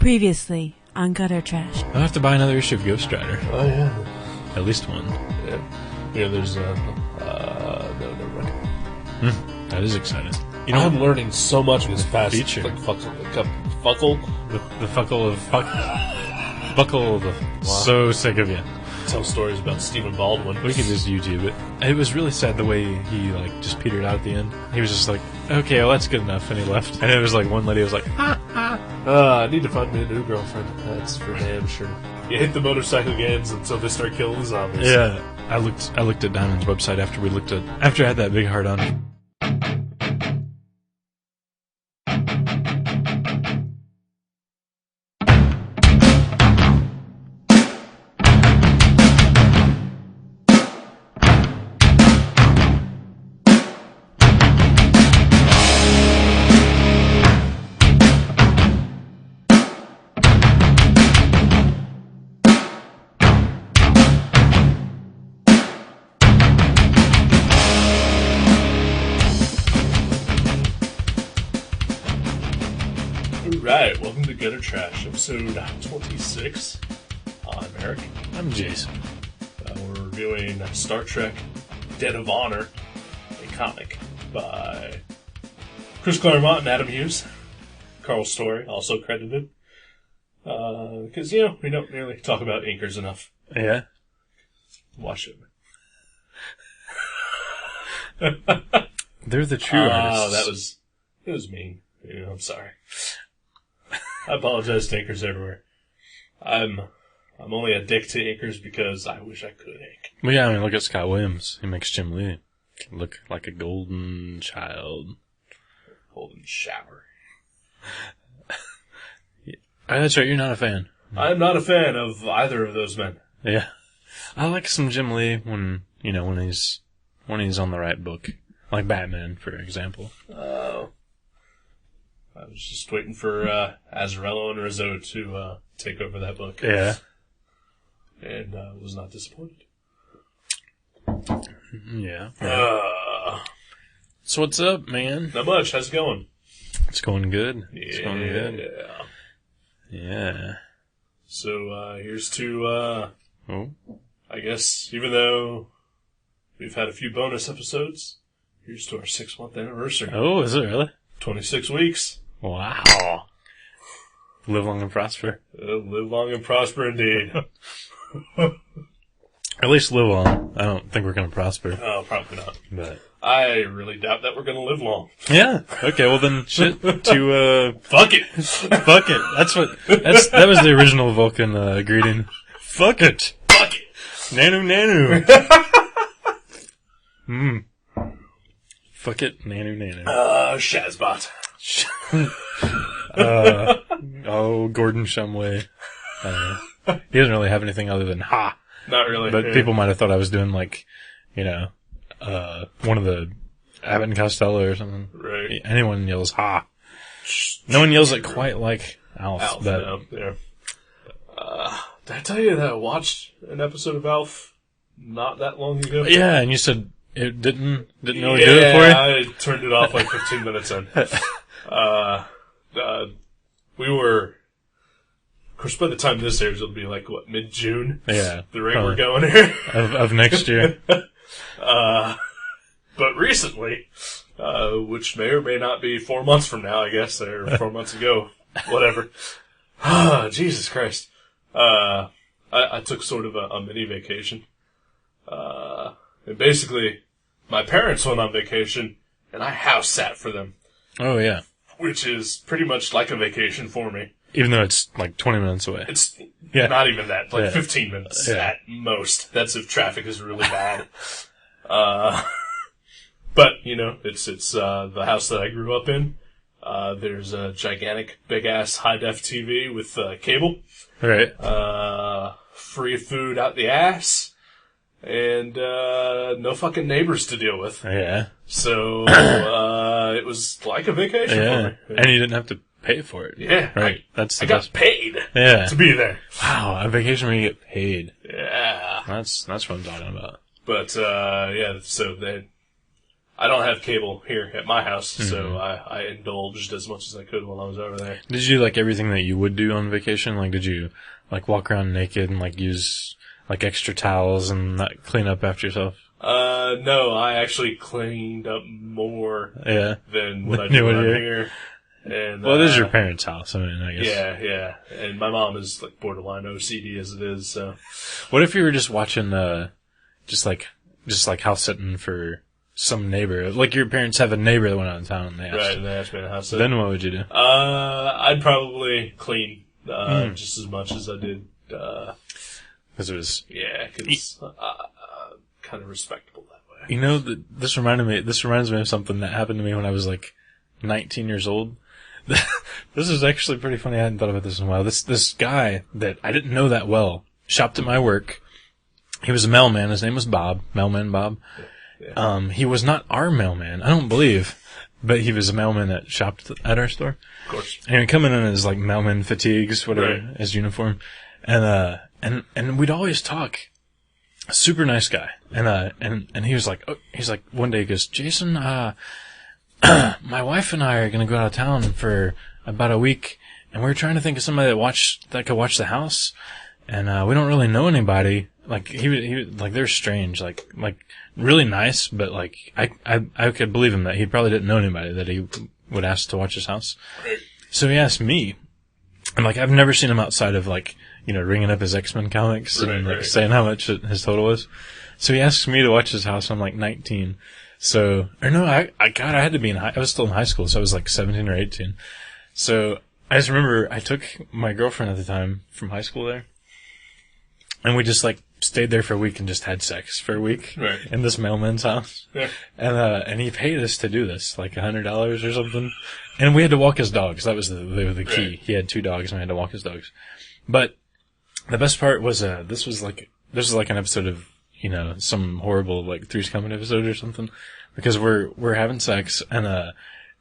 Previously on Gutter Trash. I'll have to buy another issue of Ghost Rider. Oh, yeah. At least one. Yeah, there's, no, never mind. That is exciting. You know, I'm learning so much in this past feature. Like, fuckle. The fuckle of buckle of Wow. So sick of you. Tell stories about Stephen Baldwin. We could just YouTube it. It was really sad the way he just petered out at the end. He was just like, okay, well that's good enough, and he left. And it was like one lady was like, ha ha. I need to find me a new girlfriend. That's for damn sure. You hit the motorcycle gangs until they start killing the zombies. Yeah. I looked at Diamond's website after I had that big heart on. Alright, welcome to Gutter Trash, episode 26. I'm Eric. I'm Jason. We're reviewing Star Trek Dead of Honor, a comic by Chris Claremont and Adam Hughes. Carl Story, also credited. Because, we don't really talk about inkers enough. Yeah. Watch it. They're the true artists. It was mean. I'm sorry. I apologize to inkers everywhere. I'm only a dick to inkers because I wish I could ink. Well, yeah, I mean, look at Scott Williams. He makes Jim Lee look like a golden child. Golden shower. That's right, you're not a fan. I'm not a fan of either of those men. Yeah. I like some Jim Lee when he's on the right book. Like Batman, for example. Oh. I was just waiting for Azzarello and Rizzo to take over that book. Yeah. And was not disappointed. Yeah. So what's up, man? Not much. How's it going? It's going good. Yeah. It's going good. Yeah. So here's to, I guess, even though we've had a few bonus episodes, here's to our 6-month anniversary. Oh, is it really? 26 weeks. Wow. Live long and prosper. Live long and prosper indeed. At least live long. I don't think we're going to prosper. Oh, probably not. But I really doubt that we're going to live long. yeah. Okay, well then shit to Fuck it. fuck it. That was the original Vulcan greeting. Fuck it. Fuck it. Nanu. Fuck it. Nanu. Shazbot. Gordon Shumway. He doesn't really have anything other than ha. Not really. But people might have thought I was doing like, one of the Abbott and Costello or something. Right. Anyone yells ha. No one yells it quite like Alf. No, yeah. Did I tell you that I watched an episode of Alf not that long ago? Yeah, and you said it didn't really do it for you? Yeah, I turned it off like 15 minutes in. We were, of course, by the time this airs, it'll be like, mid-June? Yeah. The rate we're going here. Of next year. But recently, which may or may not be 4 months from now, I guess, or 4 months ago, whatever. Jesus Christ. I took sort of a mini vacation. And basically, my parents went on vacation, and I house sat for them. Oh, yeah. Which is pretty much like a vacation for me. Even though it's like 20 minutes away. It's not even that, like 15 minutes Yeah. at most. That's if traffic is really bad. But, it's the house that I grew up in. There's a gigantic, big-ass, high-def TV with cable. Right. Free food out the ass. And no fucking neighbors to deal with. Yeah. So it was like a vacation for me. And you didn't have to pay for it. Yeah. Right. That's the I got best. paid Yeah. to be there. Wow, a vacation where you get paid. Yeah. That's what I'm talking about. But, so I don't have cable here at my house, so I indulged as much as I could while I was over there. Did you do, like, everything that you would do on vacation? Like, did you, like, walk around naked and, like, use, like, extra towels and not clean up after yourself? No, I actually cleaned up more than what I Than do you around would here. And, Well, it is your parents' house, I mean, I guess. Yeah. And my mom is, like, borderline OCD as it is, so. What if you were just watching, just like house sitting for some neighbor? Like, your parents have a neighbor that went out of town and they asked Right, you. and they asked me to house sit. Then what would you do? I'd probably clean, just as much as I did, Because it was... Yeah, because, kind of respectable that way. You know, this reminds me of something that happened to me when I was, like, 19 years old. This is actually pretty funny. I hadn't thought about this in a while. This guy that I didn't know that well shopped at my work. He was a mailman. His name was Bob. Mailman Bob. Yeah. He was not our mailman, I don't believe, but he was a mailman that shopped at our store. Of course. And he'd come in his, like, mailman fatigues, whatever, his uniform. And we'd always talk. Super nice guy. And he was like, one day he goes, Jason, my wife and I are gonna go out of town for about a week, and we're trying to think of somebody that could watch the house, and we don't really know anybody. Like he like they're strange, like really nice, but like I could believe him that he probably didn't know anybody that he would ask to watch his house. So he asked me, and like I've never seen him outside of like ringing up his X-Men comics and like saying how much his total was. So he asks me to watch his house. I'm like 19. So, or no, I had to be I was still in high school, so I was like 17 or 18. So, I just remember I took my girlfriend at the time from high school there, and we just like stayed there for a week and just had sex for a week in this mailman's house. Yeah. And he paid us to do this, like $100 or something. And we had to walk his dogs. That was the key. Right. He had 2 dogs and we had to walk his dogs. But the best part was, this was like an episode of, some horrible, like, Three's Company episode or something. Because we're having sex, and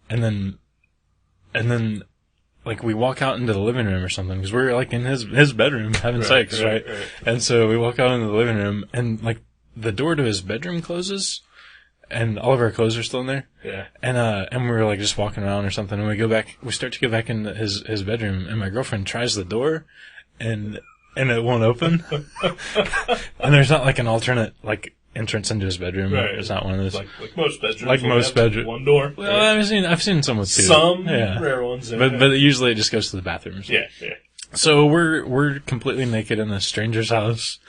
then, like, we walk out into the living room or something, because we're, like, in his bedroom having sex, right? And so we walk out into the living room, and, like, the door to his bedroom closes, and all of our clothes are still in there. Yeah. And we were, like, just walking around or something, and we start to go back into his bedroom, and my girlfriend tries the door, and it won't open. And there's not like an alternate like entrance into his bedroom. Right. There's not one of those. Like most bedrooms. Like most bedrooms. One door. Well, I've seen some with 2. Some rare ones. But usually it just goes to the bathrooms. Yeah. So we're completely naked in a stranger's house,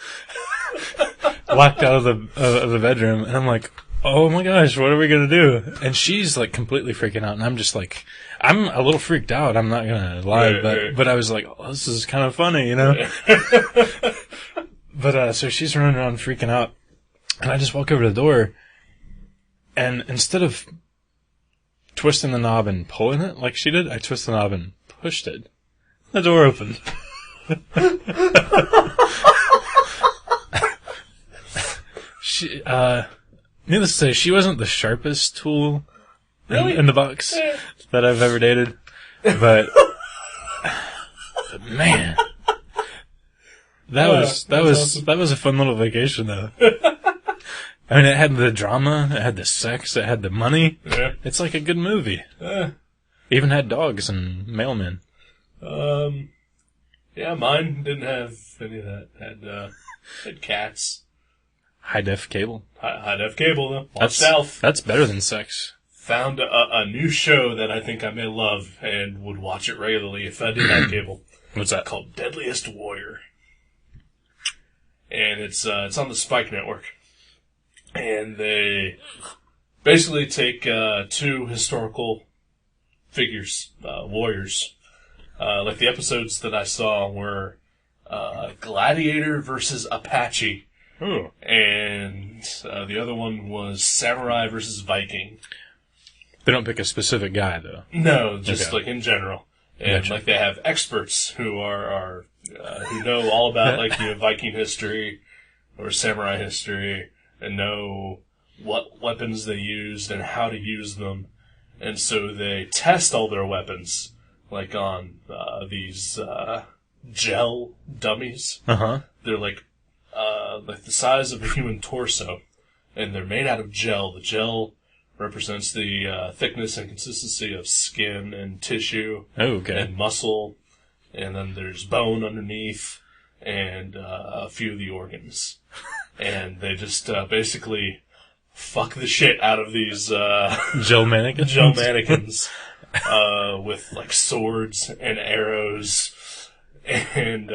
locked out of the bedroom, and I'm like, oh my gosh, what are we gonna do? And she's like completely freaking out, and I'm just like, I'm a little freaked out. I'm not gonna lie, but I was like, oh, this is kind of funny, But so she's running around freaking out, and I just walk over to the door, and instead of twisting the knob and pulling it like she did, I twist the knob and pushed it. The door opened. Needless to say, she wasn't the sharpest tool in the box that I've ever dated, but man, that was a fun little vacation though. I mean, it had the drama, it had the sex, it had the money. Yeah. It's like a good movie. Even had dogs and mailmen. Yeah, mine didn't have any of that. Had cats. High def cable. High def cable though. Watch South. That's better than sex. Found a new show that I think I may love and would watch it regularly if I did have cable. What's that? Called Deadliest Warrior. And it's on the Spike Network. And they basically take 2 historical figures, warriors. Like the episodes that I saw were Gladiator versus Apache. Ooh. And the other one was Samurai versus Viking. They don't pick a specific guy, though. No, just like in general. And Gotcha. like they have experts who are who know all about like Viking history or samurai history and know what weapons they used and how to use them. And so they test all their weapons like on these gel dummies. Uh-huh. They're like the size of a human torso, and they're made out of gel. The gel represents the thickness and consistency of skin and tissue Okay. and muscle. And then there's bone underneath and a few of the organs. And they just basically fuck the shit out of these Joe mannequins? Joe mannequins with like swords and arrows. And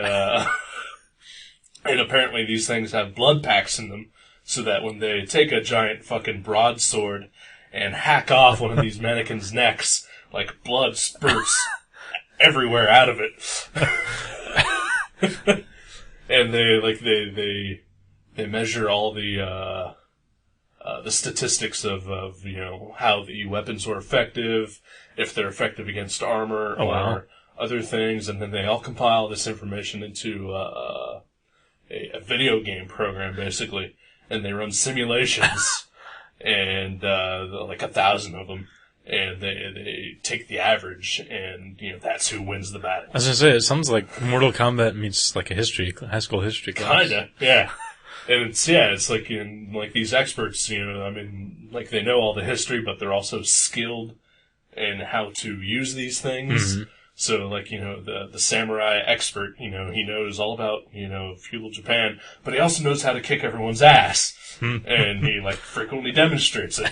apparently these things have blood packs in them so that when they take a giant fucking broadsword and hack off one of these mannequins' necks, like blood spurts everywhere out of it. And they measure all the statistics of how the weapons were effective, if they're effective against armor or other things, and then they all compile this information into a video game program basically, and they run simulations and like 1,000 of them. And they take the average, and that's who wins the battle. I was gonna say, it sounds like Mortal Kombat meets like a high school history class. Kinda, yeah. And it's like like these experts, like they know all the history, but they're also skilled in how to use these things. Mm-hmm. So like the samurai expert, he knows all about feudal Japan, but he also knows how to kick everyone's ass, and he like frequently demonstrates it.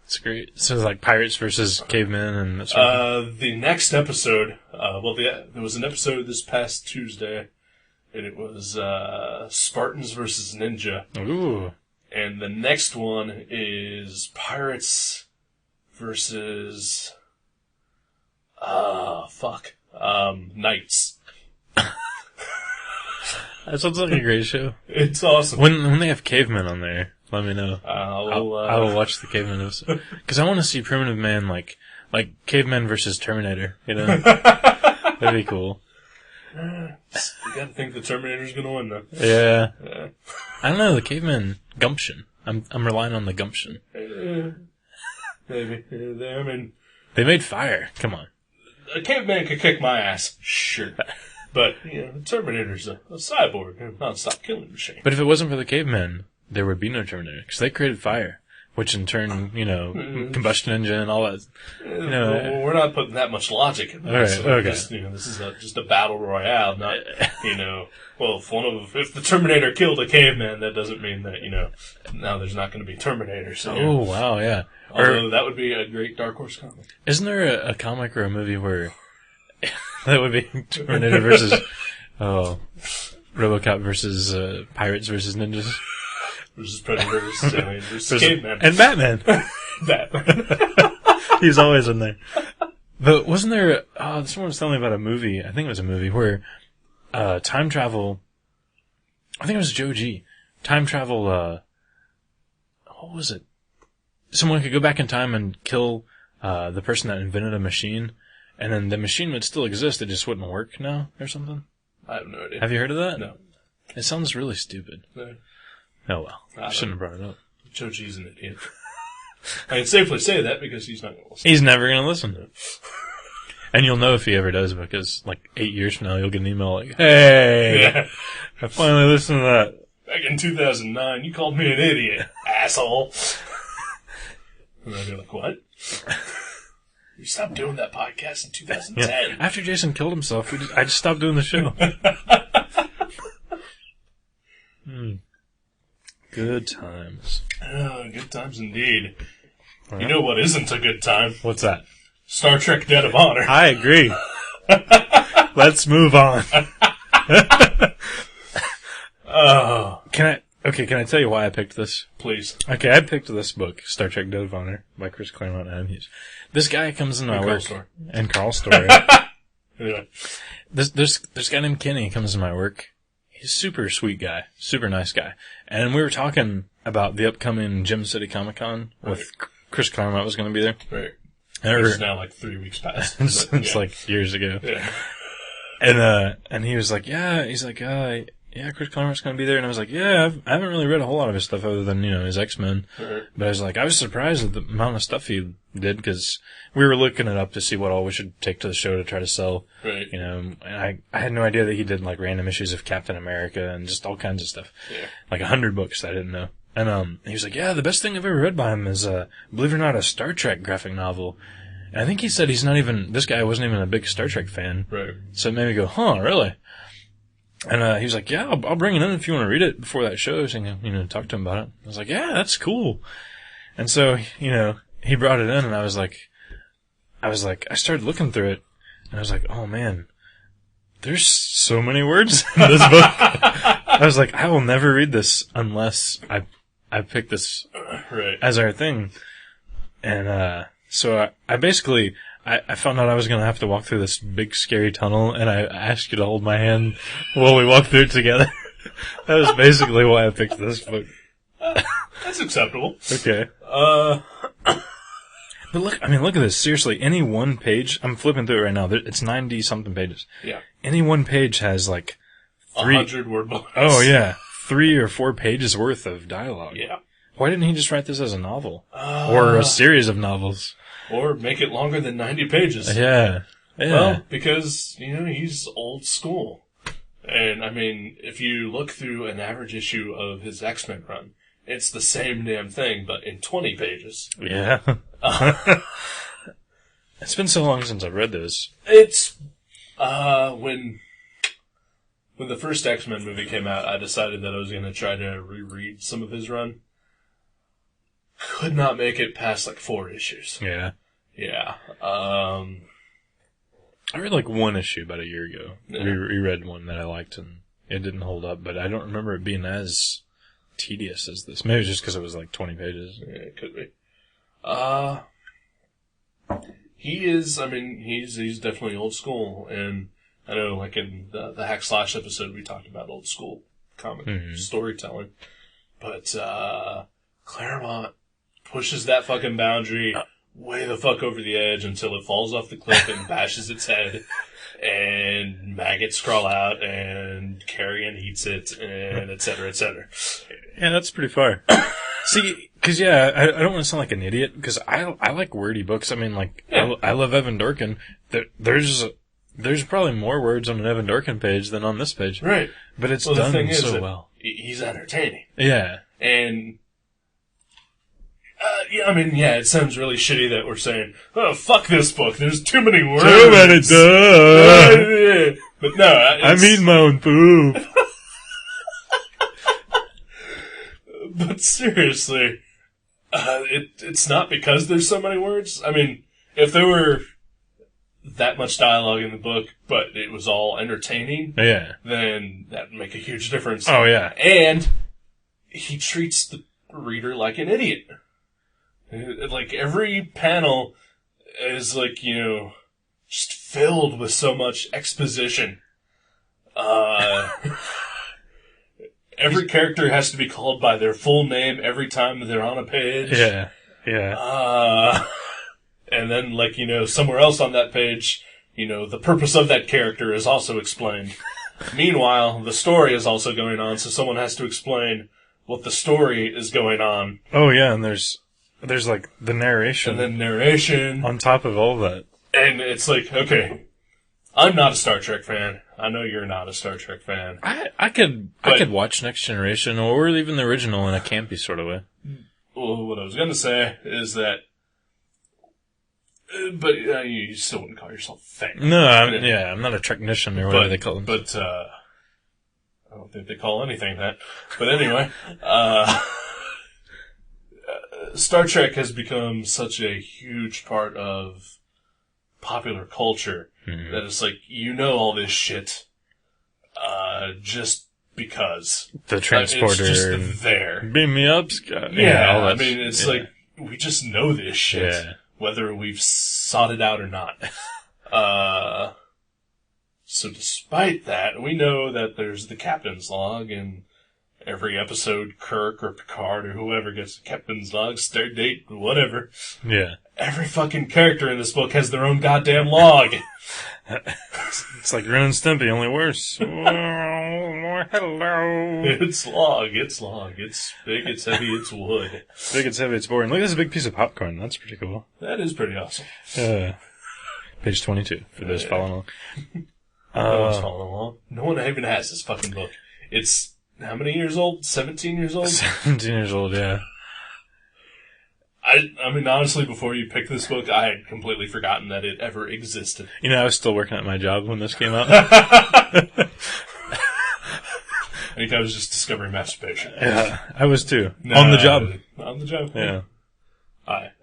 It's great. So it's like pirates versus cavemen and that sort of the next episode, there was an episode this past Tuesday, and it was Spartans versus Ninja. Ooh. And the next one is Pirates versus Knights. That sounds like a great show. It's awesome. When they have cavemen on there, let me know. I will watch the cavemen episode. Because I want to see Primitive Man like cavemen versus Terminator, That'd be cool. You gotta think the Terminator's gonna win, though. Yeah. I don't know, the caveman gumption. I'm relying on the gumption. Maybe. They made fire. Come on. A caveman could kick my ass, sure. But, the Terminator's a cyborg, a non-stop killing machine. But if it wasn't for the cavemen, there would be no Terminator. Because they created fire. Which in turn, combustion engine and all that. We're not putting that much logic in this. All right, okay. This is just a battle royale, not, if the Terminator killed a caveman, that doesn't mean that, now there's not going to be Terminators. So, Oh, wow, yeah. Although that would be a great Dark Horse comic. Isn't there a comic or a movie where that would be Terminator versus, RoboCop versus, Pirates versus Ninjas? Versus Predators, versus Caveman. And Batman. Batman. He's always in there. But wasn't there, someone was telling me about a movie, I think it was a movie, where, time travel, I think it was Joe G. Time travel, what was it? Someone could go back in time and kill, the person that invented a machine, and then the machine would still exist, it just wouldn't work now, or something? I have no idea. Have you heard of that? No. It sounds really stupid. No. Oh well, I shouldn't have brought it up. Joe G's an idiot. I can safely say that because he's not going to listen. He's never going to listen. And you'll know if he ever does because, 8 years from now, you'll get an email like, "Hey, yeah. I finally listened to that." Back in 2009, you called me an idiot, asshole. And I'd be like, what? You stopped doing that podcast in 2010. Yeah. After Jason killed himself, I just stopped doing the show. Good times. Good times indeed. Right. You know what isn't a good time? What's that? Star Trek Dead of Honor. I agree. Let's move on. Can I tell you why I picked this? Please. Okay, I picked this book, Star Trek Dead of Honor, by Chris Claremont and Hughes. This guy comes into my work. And Carl Story. Anyway. This guy named Kenny comes into my work. He's a super sweet guy, super nice guy. And we were talking about the upcoming Gem City Comic Con with Chris Claremont was going to be there. Right. It's now 3 weeks past. It's years ago. Yeah. And he was like, Chris Claremont's going to be there. And I was like, I haven't really read a whole lot of his stuff other than, his X-Men. Right. But I was like, I was surprised at the amount of stuff he did because we were looking it up to see what all we should take to the show to try to sell. Right. And I had no idea that he did random issues of Captain America and just all kinds of stuff. Yeah. 100 books I didn't know. And he was like, yeah, the best thing I've ever read by him is, believe it or not, a Star Trek graphic novel. And I think he said this guy wasn't even a big Star Trek fan. Right. So it made me go, huh, really? And he was like, yeah, I'll bring it in if you want to read it before that show, so you know, talk to him about it. I was like, yeah, that's cool. And so, you know, he brought it in, and I was like, I started looking through it, and I was like, oh man, there's so many words in this book. I was like, I will never read this unless I pick this as our thing. And so I basically I found out I was going to have to walk through this big scary tunnel, and I asked you to hold my hand while we walked through it together. That was basically why I picked this book. That's acceptable. Okay. But look at this. Seriously, any one page, I'm flipping through it right now. It's 90-something pages. Yeah. Any one page has like 100-word books. Oh, yeah. 3 or 4 pages worth of dialogue. Yeah. Why didn't he just write this as a novel? Or a series of novels? Or make it longer than 90 pages. Yeah. Well, because, you know, he's old school. And, I mean, if you look through an average issue of his X-Men run, it's the same damn thing, but in 20 pages. Yeah. It's been so long since I've read those. It's, when the first X-Men movie came out, I decided that I was going to try to reread some of his run. Could not make it past, 4 issues. Yeah. Yeah. I read one issue about a year ago. Yeah. Reread one that I liked, and it didn't hold up, but I don't remember it being as tedious as this. Maybe it's just because it was 20 pages. Yeah, it could be. He is, I mean, he's definitely old school, and I know, in the Hack Slash episode, we talked about old school comic storytelling, but Claremont pushes that fucking boundary way the fuck over the edge until it falls off the cliff and bashes its head, and maggots crawl out, and carrion eats it, and et cetera, et cetera. Yeah, that's pretty far. See, because, I don't want to sound like an idiot, because I like wordy books. I mean, I love Evan Dorkin. There's probably more words on an Evan Dorkin page than on this page. Right. But it's done so well. He's entertaining. Yeah. And, it sounds really shitty that we're saying, oh, fuck this book, there's too many words. Too many, duh. But no, I'm eating my own poop. But seriously, it's not because there's so many words. I mean, if there were that much dialogue in the book, but it was all entertaining, then that would make a huge difference. Oh, yeah. And he treats the reader like an idiot. Every panel is just filled with so much exposition. Every character has to be called by their full name every time they're on a page. Yeah. Yeah. And then, somewhere else on that page, the purpose of that character is also explained. Meanwhile, the story is also going on, so someone has to explain what the story is going on. Oh, yeah, and there's the narration. And then narration. On top of all that. And it's okay, I'm not a Star Trek fan. I know you're not a Star Trek fan. I could watch Next Generation or even the original in a campy sort of way. Well, what I was going to say is that, but you still wouldn't call yourself a fan. No, I'm not a technician or whatever they call them. But I don't think they call anything that. But anyway, Star Trek has become such a huge part of popular culture that it's all this shit just because. The transporter. It's just there. Beam me up, Scott. Yeah, I mean, it's we just know this shit, whether we've sought it out or not. So despite that, we know that there's the captain's log, and every episode, Kirk or Picard or whoever gets the captain's log, start date, whatever. Yeah. Every fucking character in this book has their own goddamn log. It's like Ren and Stimpy, only worse. Hello. It's log. It's big, it's heavy, it's wood. It's big, it's heavy, it's boring. Look at this big piece of popcorn. That's pretty cool. That is pretty awesome. Page 22, for those following along. No one's following along. No one even has this fucking book. It's how many years old? 17 years old? 17 years old, yeah. I mean, honestly, before you picked this book, I had completely forgotten that it ever existed. You know, I was still working at my job when this came out. I think I was just discovering masturbation. Yeah, I was too. On the job. On the job. Yeah.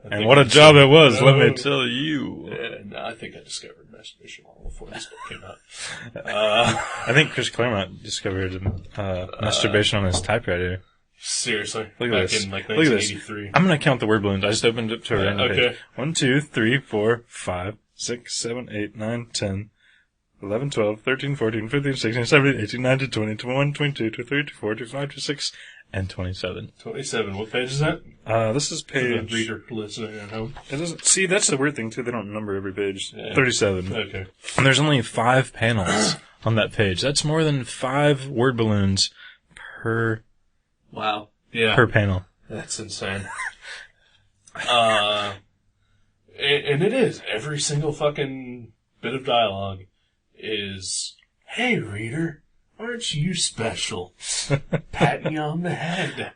And what a job it was, let me tell you. Yeah, I think I discovered masturbation long before this book came out. I think Chris Claremont discovered masturbation on his typewriter. Seriously? Look at Back this. in like Look at this. 1983. I'm going to count the word balloons. I just opened it to a random okay. page. 1, 2, 3, 4, 5, 6, 7, 8, 9, 10, 11, 12, 13, 14, 15, 16, 17, 18, 19, 20, 21, 22, 23, 24, 25, 26, and 27. 27. What page is that? This is page... For the reader listening at home. It doesn't... See, that's the weird thing, too. They don't number every page. Yeah. 37. Okay. And there's only 5 panels on that page. That's more than 5 word balloons per... Wow. Yeah. Per panel. That's insane. And it is. Every single fucking bit of dialogue is, hey, reader, aren't you special? Patting you on the head.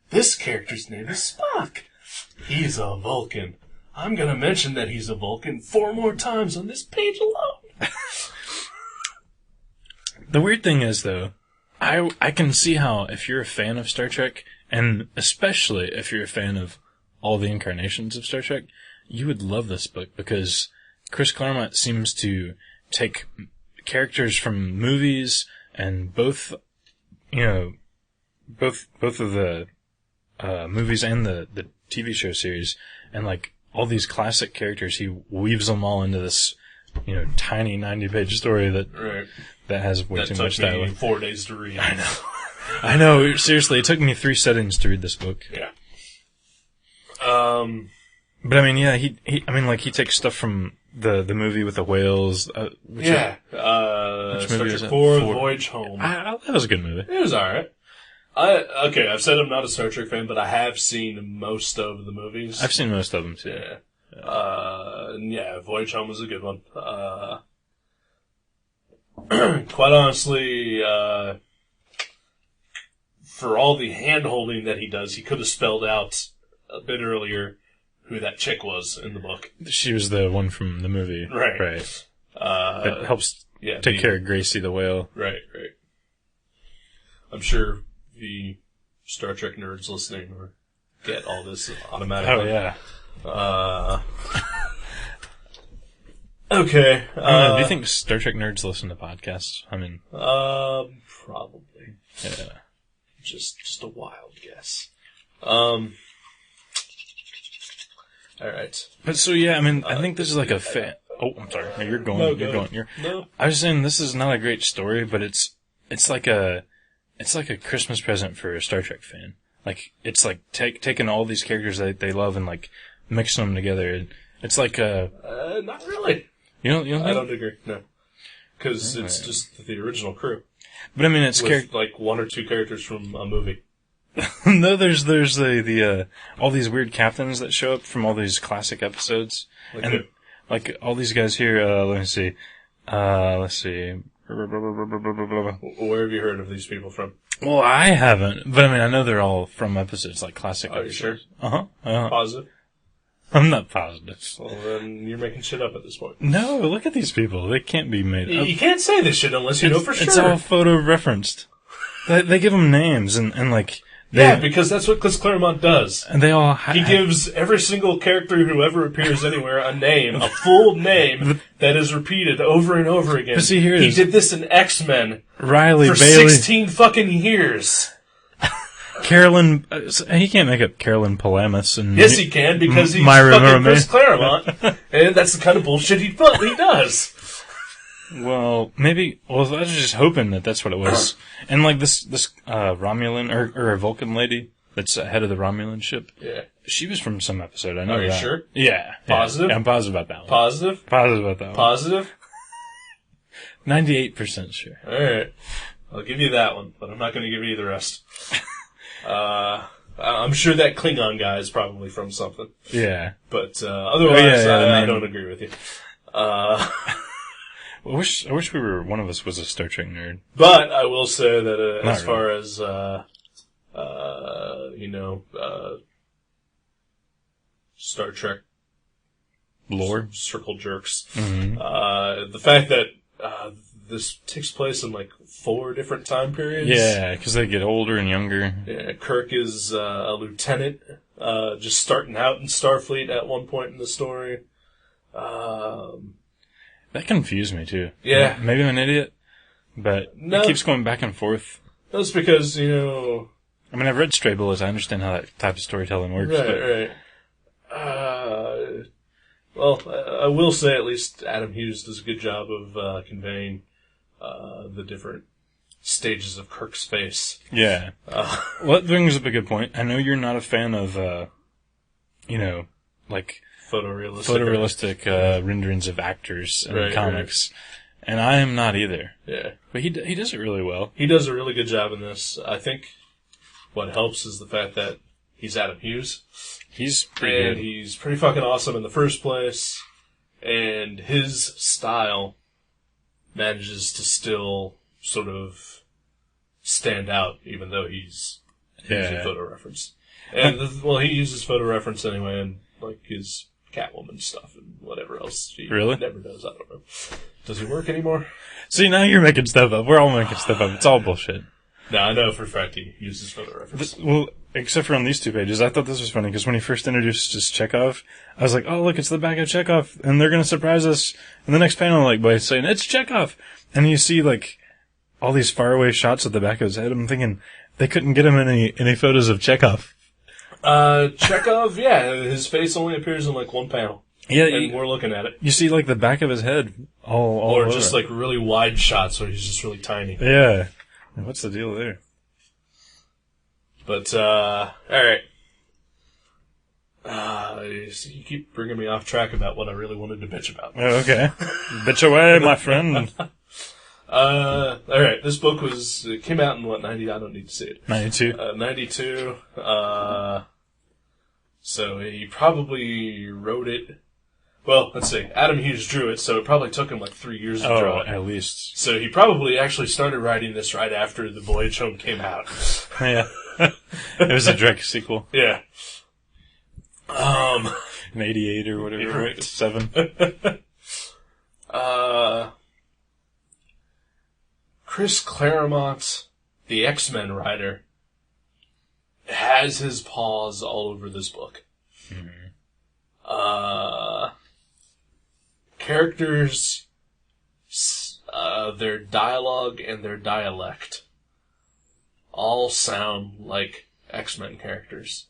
This character's name is Spock. He's a Vulcan. I'm gonna mention that he's a Vulcan 4 more times on this page alone. The weird thing is, though, I can see how, if you're a fan of Star Trek, and especially if you're a fan of all the incarnations of Star Trek, you would love this book, because Chris Claremont seems to take characters from movies and both of the movies and the TV show series, and like all these classic characters, he weaves them all into this, tiny 90-page story that has way too much dialogue. That took me 4 days to read. I know. Seriously, it took me 3 settings to read this book. Yeah. But I mean, yeah, he takes stuff from the movie with the whales. Star Trek 4, Voyage Home. That was a good movie. It was alright. I've said I'm not a Star Trek fan, but I have seen most of the movies. I've seen most of them too. Yeah. Voyage Home was a good one. Quite honestly, for all the hand-holding that he does, he could have spelled out a bit earlier who that chick was in the book. She was the one from the movie. Right. That helps take care of Gracie the whale. Right. I'm sure the Star Trek nerds listening will get all this automatically. Oh, yeah. Okay. Do you think Star Trek nerds listen to podcasts? I mean... probably. Yeah. Just a wild guess. Alright. But so, yeah, I mean, I think this is like a fan... Oh, I'm sorry. No, you're going. No. I was saying this is not a great story, but it's like a Christmas present for a Star Trek fan. Like, it's like taking all these characters that they love and like mixing them together. It's like not really. You don't think? I don't agree. No. Because it's just the original crew. But I mean, it's with like 1 or 2 characters from a movie. No, there's the all these weird captains that show up from all these classic episodes. Like and like all these guys here, let's see. Where have you heard of these people from? Well, I haven't, but I mean, I know they're all from episodes, like classic episodes. Are you sure? Positive? I'm not positive. Well, then you're making shit up at this point. No, look at these people. They can't be made up. You can't say this shit unless you know for sure. It's all photo-referenced. They give them names and like... because that's what Chris Claremont does. And they all... He gives every single character who ever appears anywhere a name, a full name, that is repeated over and over again. But see, here he did this in X-Men Riley for Bailey. 16 fucking years. Carolyn... he can't make up Carolyn Palamas and... Yes, he can, because he's fucking Chris Claremont. And that's the kind of bullshit he does. Well, maybe... Well, I was just hoping that that's what it was. And like this Romulan, or a Vulcan lady that's head of the Romulan ship. Yeah. She was from some episode, I know that. Are you sure? Yeah. Positive? Yeah, I'm positive about that one. Positive? Positive about that one. Positive? 98% sure. Alright. I'll give you that one, but I'm not going to give you the rest. I'm sure that Klingon guy is probably from something. Yeah. But otherwise, I don't agree with you. I wish we were, one of us was a Star Trek nerd. But I will say that as really. far as, Star Trek Lore? circle jerks, Mm-hmm. the fact that this takes place in like 4 different time periods. Yeah, because they get older and younger. Yeah, Kirk is a lieutenant, just starting out in Starfleet at one point in the story. That confused me, too. Yeah. Maybe I'm an idiot, but No. it keeps going back and forth. That's because, I mean, I've read Stray Bullets. I understand how that type of storytelling works. Right. Well, I will say at least Adam Hughes does a good job of conveying the different stages of Kirk's face. Yeah. Well, that brings up a good point. I know you're not a fan of, like photorealistic renderings of actors in comics, and I am not either. Yeah, but he does it really well. He does a really good job in this. I think what helps is the fact that he's Adam Hughes. He's pretty good. He's pretty fucking awesome in the first place, and his style manages to still sort of stand out, even though he's using photo reference. And he uses photo reference anyway, and like his Catwoman stuff and whatever else he never does. I don't know. Does he work anymore? See, now you're making stuff up. We're all making stuff up. It's all bullshit. No, I know for a fact he uses photo reference. Well, except for on these 2 pages, I thought this was funny because when he first introduced us Chekhov, I was like, "Oh, look, it's the back of Chekhov, and they're gonna surprise us in the next panel, like by saying it's Chekhov." And you see like all these faraway shots of the back of his head. I'm thinking they couldn't get him any photos of Chekhov. Chekhov, yeah, his face only appears in like 1 panel. Yeah, and we're looking at it. You see like the back of his head all or over. Just like really wide shots where he's just really tiny. Yeah. What's the deal there? But, alright. You keep bringing me off track about what I really wanted to bitch about. Oh, okay. Bitch away, my friend. Alright, this book it came out in what, 90? I don't need to see it. 92. 92. So he probably wrote it. Well, let's see. Adam Hughes drew it, so it probably took him like 3 years to draw it. At least. So he probably actually started writing this right after The Voyage Home came out. Yeah. It was a direct sequel. Yeah. In 88 or whatever. Right. 7. Chris Claremont, the X-Men writer, has his paws all over this book. Mm-hmm. Characters, their dialogue and their dialect all sound like X-Men characters.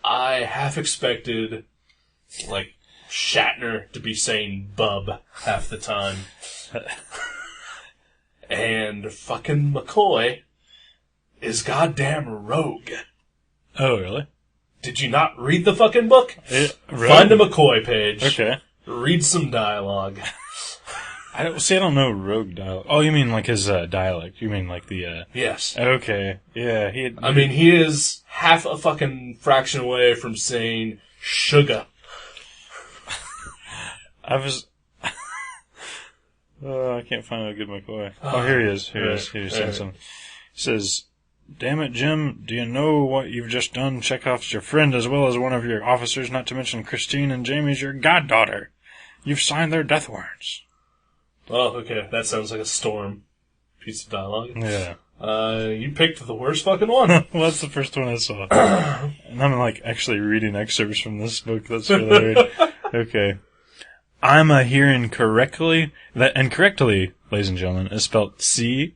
I half expected, like, Shatner to be saying bub half the time. And fucking McCoy is goddamn rogue. Oh, really? Did you not read the fucking book? Really? Find a McCoy page. Okay. Read some dialogue. I don't know rogue dialect. Oh, you mean like his dialect. You mean like the... Yes. Okay. Yeah, he is half a fucking fraction away from saying sugar. I can't find a good McCoy. Oh, here he is. Here he's saying something. He says, "Damn it, Jim, do you know what you've just done? Chekhov's your friend as well as one of your officers, not to mention Christine and Jamie's your goddaughter. You've signed their death warrants." Oh, okay. That sounds like a Storm piece of dialogue. Yeah. You picked the worst fucking one. Well, that's the first one I saw. And I'm like actually reading excerpts from this book. That's really weird. Okay. I'm hearing correctly, and correctly, ladies and gentlemen, is spelled C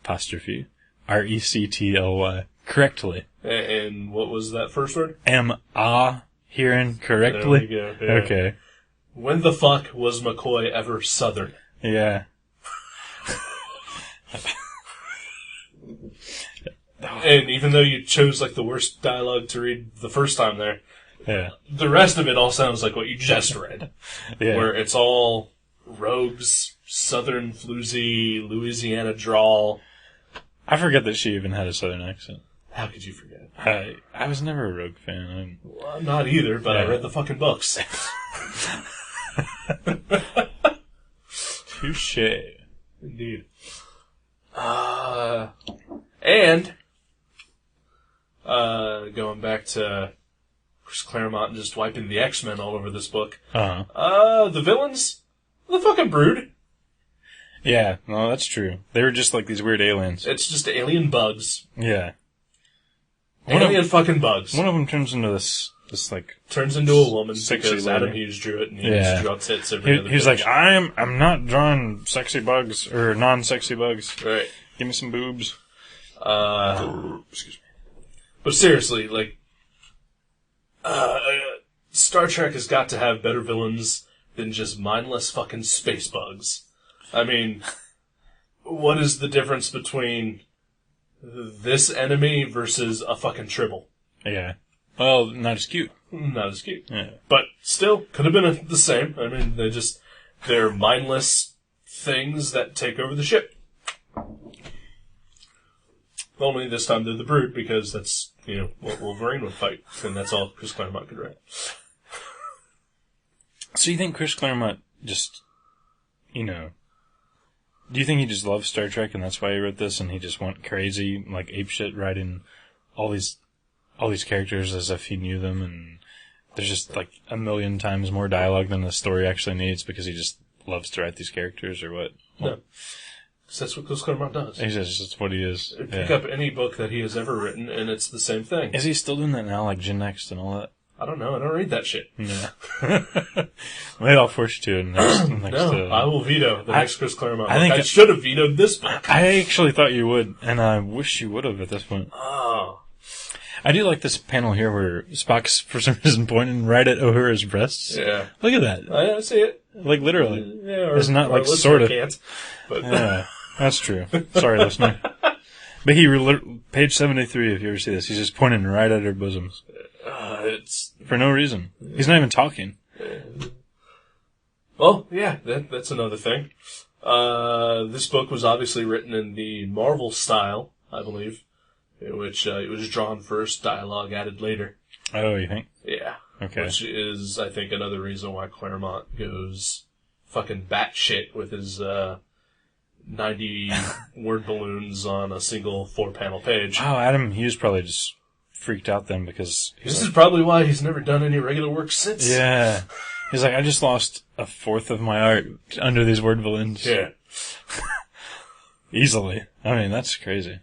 apostrophe R-E-C-T-L-Y. Correctly. And what was that first word? Am hearing correctly? There we go. Yeah. Okay. When the fuck was McCoy ever Southern? Yeah. And even though you chose like the worst dialogue to read the first time there, Yeah. the rest of it all sounds like what you just read. Yeah. Where it's all rogues, Southern floozy, Louisiana drawl. I forget that she even had a Southern accent. How could you forget? I was never a Rogue fan. Well, I'm not either, but I read the fucking books. Touche. Indeed. And going back to Chris Claremont just wiping the X-Men all over this book. The villains, the fucking Brood. Yeah, no, that's true. They were just like these weird aliens. It's just alien bugs. Yeah. Fucking bugs. One of them turns into this like... Turns into a woman sexy because lady. Adam Hughes drew it and he just draw tits every other He's page. like, I'm not drawing sexy bugs, or non-sexy bugs. Right. Give me some boobs. Excuse me. But seriously, like, Star Trek has got to have better villains than just mindless fucking space bugs. I mean, what is the difference between this enemy versus a fucking Tribble? Yeah. Well, not as cute. Not as cute. Yeah. But still, could have been the same. I mean, they're mindless things that take over the ship. Only this time they're the Brood, because that's, what Wolverine would fight. And that's all Chris Claremont could write. So you think Chris Claremont just, do you think he just loves Star Trek and that's why he wrote this and he just went crazy, like apeshit, writing all these characters as if he knew them, and there's just like a million times more dialogue than the story actually needs because he just loves to write these characters, or what? No. Because that's what Chris Claremont does. He says that's what he is. Pick up any book that he has ever written and it's the same thing. Is he still doing that now, like Gen Next and all that? I don't know. I don't read that shit. Yeah. Maybe I'll force you to next No, I will veto the next Chris Claremont book. I should have vetoed this book. I actually thought you would, and I wish you would have at this point. Oh. I do like this panel here where Spock's, for some reason, pointing right at Uhura's breasts. Yeah. Look at that. I see it. Like, literally. Yeah, it's not like sort of. Can't, but Yeah, that's true. Sorry, listener. But page 73, if you ever see this, he's just pointing right at her bosoms. It's... For no reason. He's not even talking. Well, yeah, that's another thing. This book was obviously written in the Marvel style, I believe, in which it was drawn first, dialogue added later. Oh, you think? Yeah. Okay. Which is, I think, another reason why Claremont goes fucking batshit with his 90 word balloons on a single 4-panel page. Wow, Adam Hughes probably just freaked out then because... This is probably why he's never done any regular work since. Yeah. He's like, I just lost a fourth of my art under these word balloons. Yeah. Easily. I mean, that's crazy.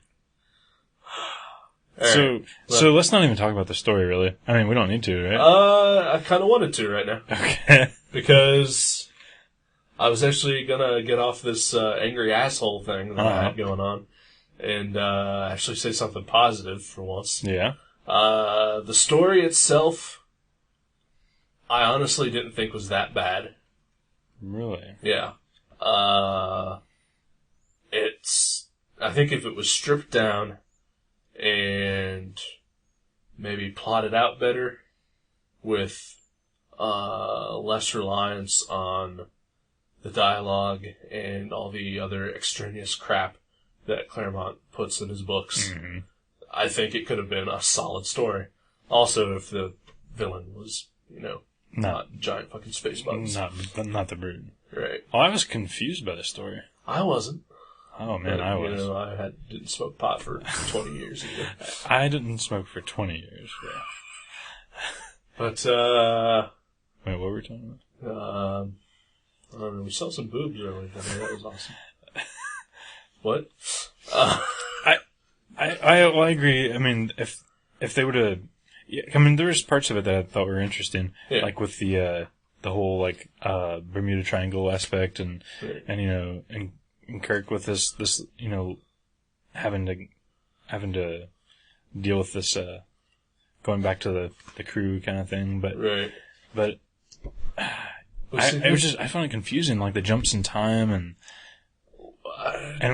Right. So let's not even talk about the story, really. I mean, we don't need to, right? I kind of wanted to right now. Okay. Because I was actually gonna get off this angry asshole thing that I had going on, and actually say something positive for once. Yeah. The story itself, I honestly didn't think was that bad. Really? Yeah. I think if it was stripped down and maybe plotted out better with less reliance on the dialogue and all the other extraneous crap that Claremont puts in his books, I think it could have been a solid story. Also, if the villain was, not giant fucking space bugs. Not the Brood. Right. Well, I was confused by the story. I wasn't. Oh, man, I was. I didn't smoke pot for 20 years either. I didn't smoke for 20 years. Yeah. But, Wait, what were we talking about? I don't know, we saw some boobs earlier. That was awesome. What? I agree. I mean, if they would have, I mean, there was parts of it that I thought were interesting, like with the whole like Bermuda Triangle aspect, and and Kirk with this having to deal with this going back to the crew kind of thing, but I found it confusing, like the jumps in time and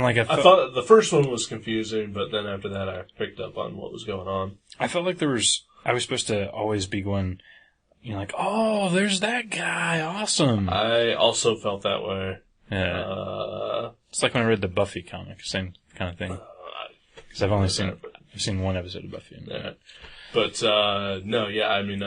like I thought the first one was confusing, but then after that I picked up on what was going on. I felt like I was supposed to always be going, like, oh, there's that guy, awesome. I also felt that way. Yeah. It's like when I read the Buffy comic, same kind of thing. Because I've seen one episode of Buffy. Yeah. But, no, yeah, I mean,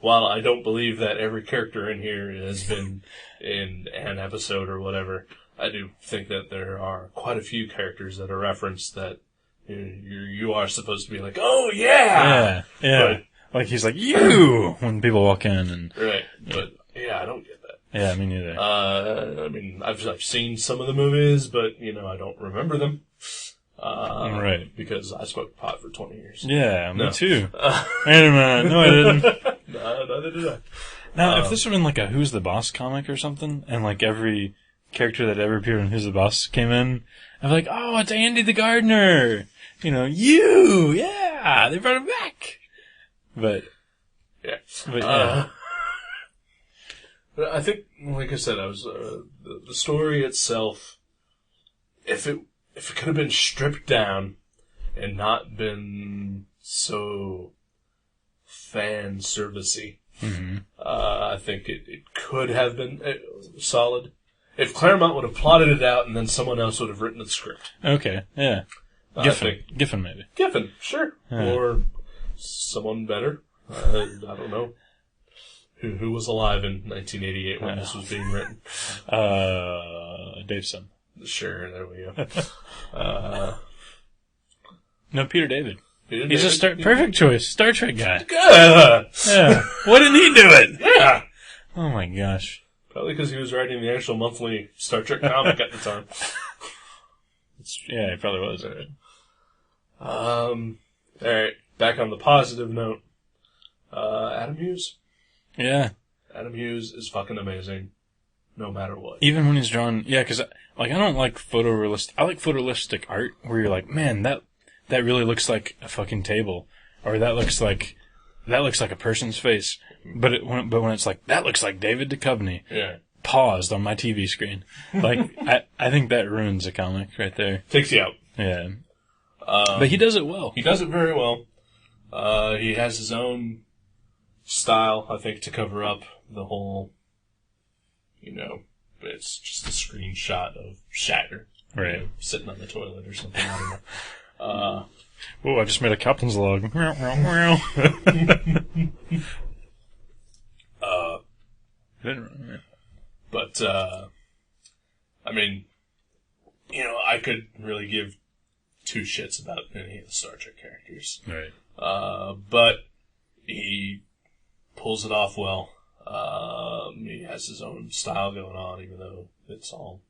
while I don't believe that every character in here has been in an episode or whatever, I do think that there are quite a few characters that are referenced that you are supposed to be like, oh yeah! Yeah. Like he's like, you! When people walk in and... Right. But, yeah, I don't get that. Yeah, me neither. I mean, I've seen some of the movies, but, I don't remember them. Right. Because I smoked pot for 20 years. Yeah, me too. Wait a minute. No, I didn't. No, neither did I. Now, if this had been like a Who's the Boss comic or something, and like every character that ever appeared in Who's the Boss came in, I'd be like, oh, it's Andy the Gardener! Yeah! They brought him back! But yeah. But I think, like I said, I was, the story itself, if it could have been stripped down and not been so fan servicey, I think it could have been solid. If Claremont would have plotted it out and then someone else would have written the script. Okay, yeah. Giffen maybe. Giffen, sure. Or someone better. I don't know. Who was alive in 1988 when this was being written? Dave Sim. Sure, there we go. No, Peter David. He's Perfect choice. Star Trek guy. Yeah. Yeah. Why didn't he do it? Yeah. Oh my gosh. Probably because he was writing the actual monthly Star Trek comic at the time. Yeah, he probably was. Alright. Back on the positive note. Adam Hughes. Yeah. Adam Hughes is fucking amazing. No matter what. Even when he's drawn, because I don't like photorealistic. I like photorealistic art where you're like, man, that really looks like a fucking table, or that looks like a person's face. But when it's like that looks like David Duchovny. Yeah. Paused on my TV screen. Like I think that ruins a comic right there. Takes you out. Yeah. But he does it well. He does it very well. He has his own style, I think, to cover up the whole. It's just a screenshot of Shatner. Right. Sitting on the toilet or something. I don't know. Oh, I just made a captain's log. But, I mean, I could really give two shits about any of the Star Trek characters. Right. But he pulls it off well. He has his own style going on, even though it's all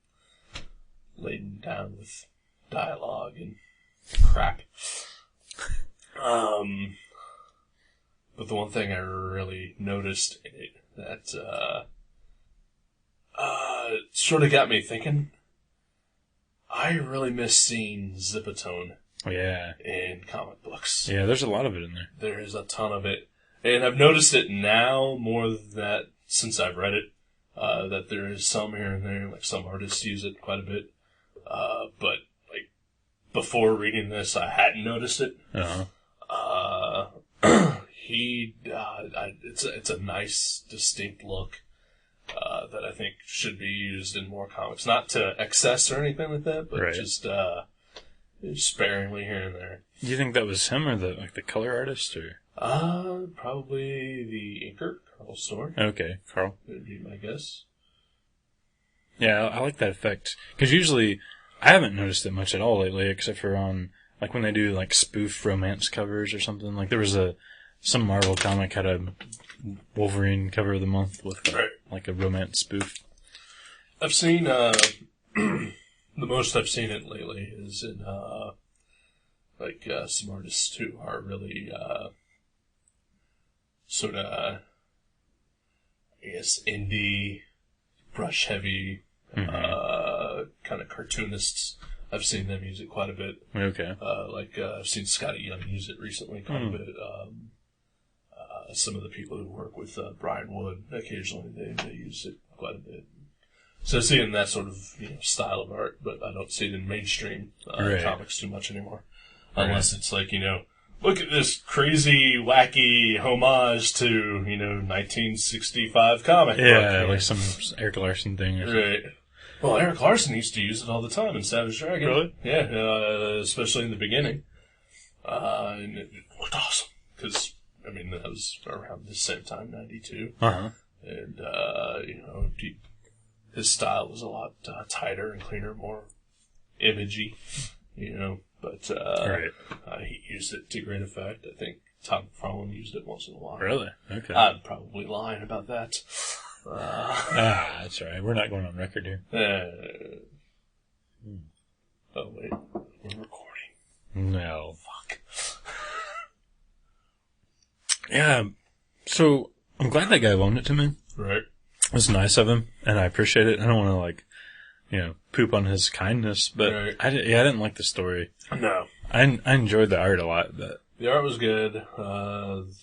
laden down with dialogue and crap. But the one thing I really noticed in it that sort of got me thinking, I really miss seeing Zipatone in comic books. Yeah, there's a lot of it in there. There is a ton of it. And I've noticed it now more that since I've read it, that there is some here and there, like some artists use it quite a bit. But like before reading this, I hadn't noticed it. It's a nice, distinct look that I think should be used in more comics. Not to excess or anything like that, but just sparingly here and there. Do you think that was him or the color artist or? Probably the inker, Carl Storr. Okay, Carl. Would be my guess. Yeah, I like that effect. Because usually, I haven't noticed it much at all lately, except for on, like when they do like spoof romance covers or something. Like there was some Marvel comic had a Wolverine cover of the month with like a romance spoof. I've seen, the most I've seen it lately is in, some artists who are really, sort of, I guess, indie, brush heavy, kind of cartoonists. I've seen them use it quite a bit. Okay. I've seen Scotty Young use it recently quite a bit. Some of the people who work with Brian Wood, occasionally they use it quite a bit. So seeing that sort of style of art, but I don't see it in mainstream comics too much anymore. Unless it's like, look at this crazy, wacky homage to, 1965 comic book. Yeah, like some Eric Larson thing or something. Right. Well, Eric Larson used to use it all the time in Savage Dragon. Really? Yeah, especially in the beginning. And it looked awesome. Because, I mean, that was around the same time, 92. Uh-huh. And, his style was a lot tighter and cleaner, more imagey, but Right. He used it to great effect. I think Todd McFarlane used it once in a while. Really? Okay. I'm probably lying about that. That's all right. We're not going on record here. Oh, wait. We're recording. No. Fuck. Yeah. So, I'm glad that guy loaned it to me. Right. It was nice of him, and I appreciate it. I don't want to, poop on his kindness, but Right. I didn't like the story. No. I enjoyed the art a lot, but The art was good.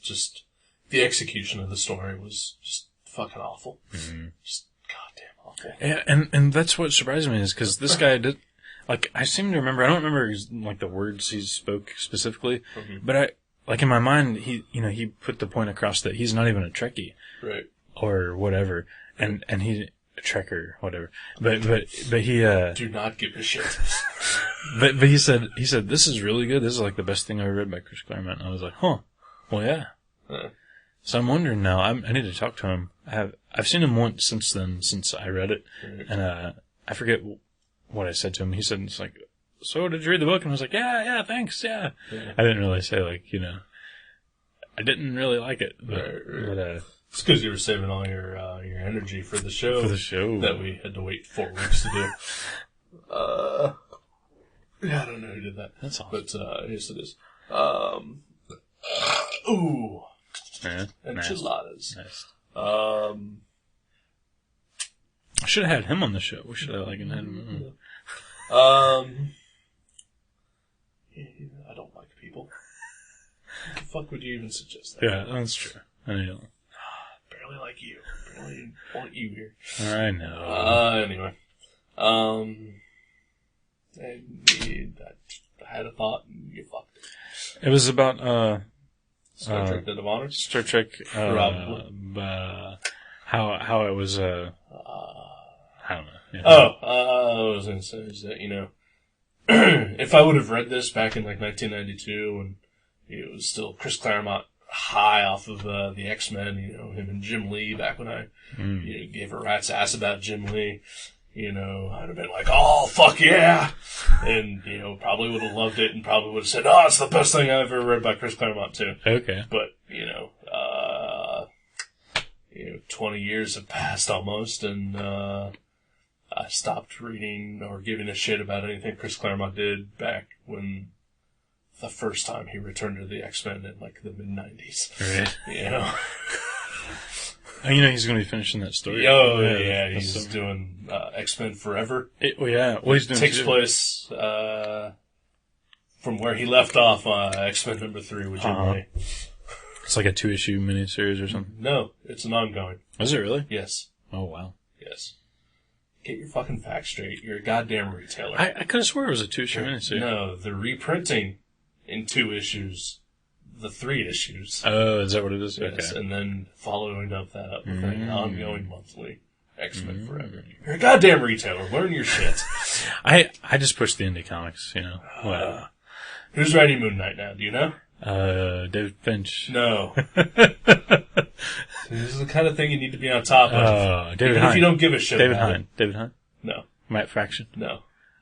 Just the execution of the story was just fucking awful. Mm-hmm. Just goddamn awful. yeah, and that's what surprised me is because this guy did, I seem to remember. I don't remember the words he spoke specifically, but in my mind, he put the point across that he's not even a Trekkie, right, or whatever, and he a Trekker, whatever, but he do not give a shit. But he said this is really good. This is the best thing I ever read by Chris Claremont. And I was like, huh, well yeah. So I'm wondering now. I need to talk to him. I've seen him once since then, since I read it, and I forget what I said to him. He said it's so did you read the book? And I was like, yeah, thanks, yeah. I didn't really say I didn't really like it, but it's because you were saving all your energy for the show. For the show that we had to wait 4 weeks to do. Yeah, I don't know who did that. That's awesome. But yes, it is. Ooh, enchiladas. Nice. I I should have had him on the show. We should have had him. I don't like people. What the fuck would you even suggest that? Yeah, that's true. I know. Barely like you. Barely want you here. I know. Anyway. I had a thought and you fucked it. It was about, Star Trek Dead of Honor? Star Trek, how it was, I don't know. Yeah. I was going to say is that, if I would have read this back in 1992 when it was still Chris Claremont high off of the X-Men, him and Jim Lee back when I gave a rat's ass about Jim Lee, I'd have been like, oh, fuck yeah! And, probably would have loved it and probably would have said, oh, it's the best thing I've ever read by Chris Claremont too. Okay. But, 20 years have passed almost and, I stopped reading or giving a shit about anything Chris Claremont did back when the first time he returned to the X-Men in the mid-90s. Right. He's going to be finishing that story. Oh, yeah, he's doing X-Men Forever. Well, he's doing... It takes place from where he left off, X-Men number 3 with Jim Lee. It's like a 2-issue miniseries or something? No, it's an ongoing. Is it really? Yes. Oh, wow. Yes. Get your fucking facts straight. You're a goddamn retailer. I could have swore it was a 2-issue miniseries. No, they're reprinting in 2 issues the 3 issues. Oh, is that what it is? Yes, Okay. and then following up with an ongoing monthly X-Men Forever. You're a goddamn retailer. Learn your shit. I just push the indie comics, Whatever. Who's writing Moon Knight now? Do you know? David Finch. No. This is the kind of thing you need to be on top of. David Even Hine. if you don't give a shit David about Hine. it. David Hine? No. Matt Fraction? No.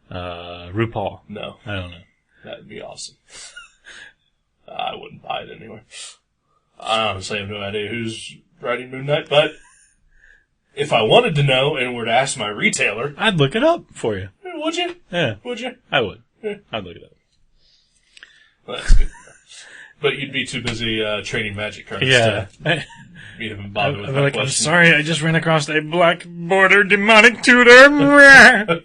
RuPaul? No. I don't know. That'd be awesome. I wouldn't buy it anyway. I honestly have no idea who's writing Moon Knight, but if I wanted to know and were to ask my retailer... I'd look it up for you. Would you? Yeah. Would you? I would. Yeah. I'd look it up. Well, that's good. But you'd be too busy trading magic cards to even bother with my question. I'm sorry, I just ran across a black border demonic tutor.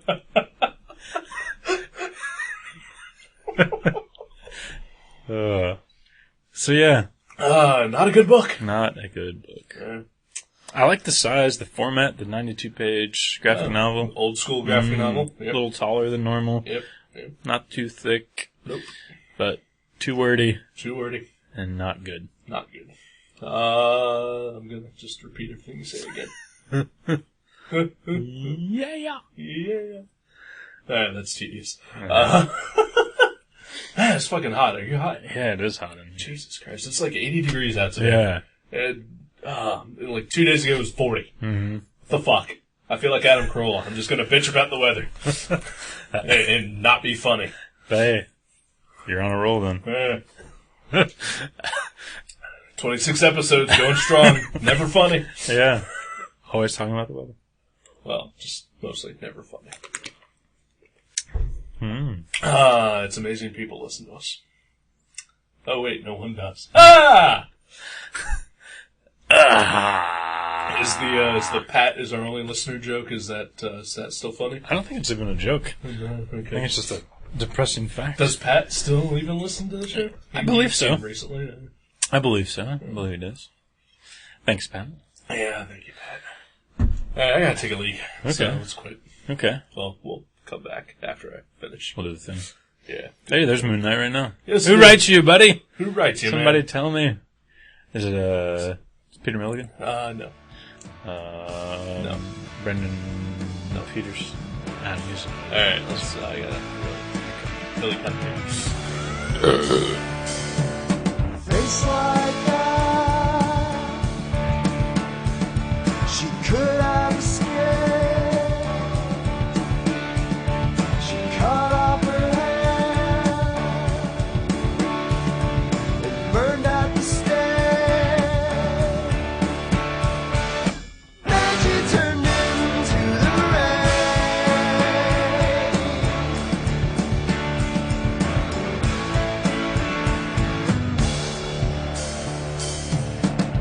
So yeah. Not a good book. Not a good book. I like the size, the format, the 92-page graphic novel. Old school graphic novel. A little taller than normal. Yep. Not too thick. Nope. But too wordy. Too wordy. And not good. Not good. I'm gonna just repeat everything you say again. Yeah. That's tedious. It's fucking hot. Are you hot? Yeah, it is hot in here. Jesus Christ. It's like 80 degrees out today. Yeah. And, like 2 days ago it was 40. Mm-hmm. What the fuck? I feel like Adam Carolla. I'm just going to bitch about the weather. and not be funny. Hey, you're on a roll then. 26 episodes, going strong. Never funny. Yeah. Always talking about the weather. Well, just mostly never funny. Hmm. It's amazing people listen to us. Oh wait, no one does. Ah! Is the Pat is our only listener joke? Is that still funny? I don't think it's even a joke. Okay. I think it's just a depressing fact. Does Pat still even listen to the show? I believe so. Recently. I believe so. I believe he does. Thanks, Pat. Yeah, thank you, Pat. I gotta take a leak. Okay. So let's quit. Okay. Well, we'll come back after I finish. We'll do the thing. Yeah. Hey, there's Moon Knight right now. Yes, Who writes you, buddy? Who writes you, Somebody man? tell me. Is it Peter Milligan? No. No. Brendan Peters. I don't use it. Alright, let's, I gotta really cut it. Face like that, she could have escaped. She cut off her hair, it burned at the stake. Then she turned into the rain.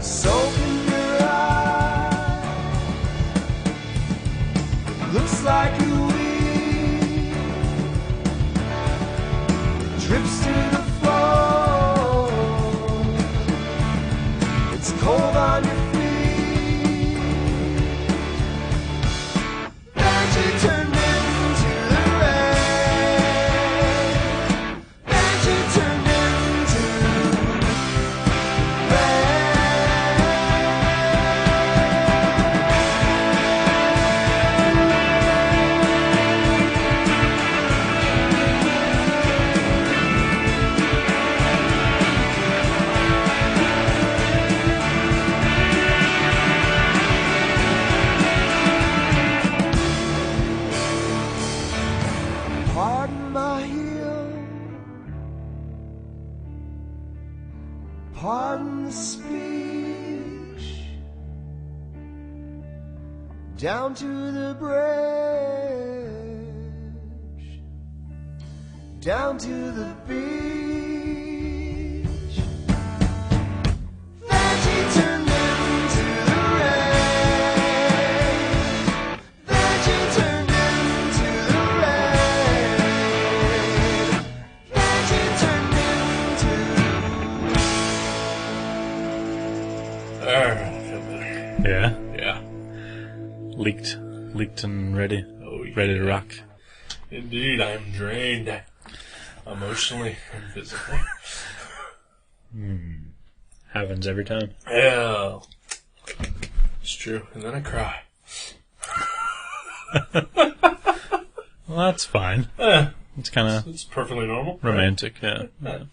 Soap in your eye, looks like a weed, drips to the floor, it's cold on your feet. Then she turned into the rain. Then she turned into pardon my heel, pardon the speech, down to the bridge, down to the beach. Then she turned into the rain. Then she turned into the rain. Then she turned into. Alright, I feel better. Yeah. Yeah. Leaked and ready. Oh, yeah. Ready to rock. Indeed, I am drained. Emotionally and physically. Happens every time. Yeah. It's true. And then I cry. Well, that's fine. Eh, It's kind of it's perfectly normal. romantic, yeah. Right?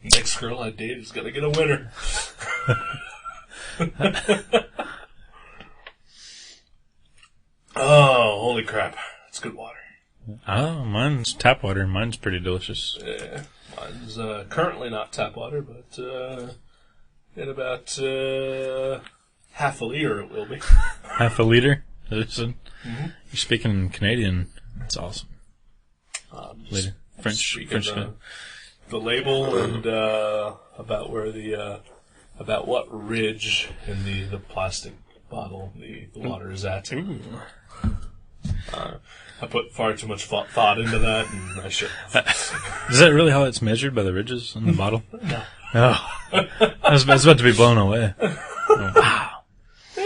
Next girl I date is gonna get a winner. Oh, holy crap. It's good water. Oh, mine's tap water. Mine's pretty delicious. Yeah. Mine's currently not tap water, but in about half a liter it will be. Half a liter? Is it? Mm-hmm. You're speaking Canadian. That's awesome. Liter. French. The label and about where the about what ridge in the plastic bottle the water is at. Ooh. I put far too much thought into that, and I should. Is that really how it's measured, by the ridges in the bottle? No. Oh. I was about to be blown away. Oh, wow.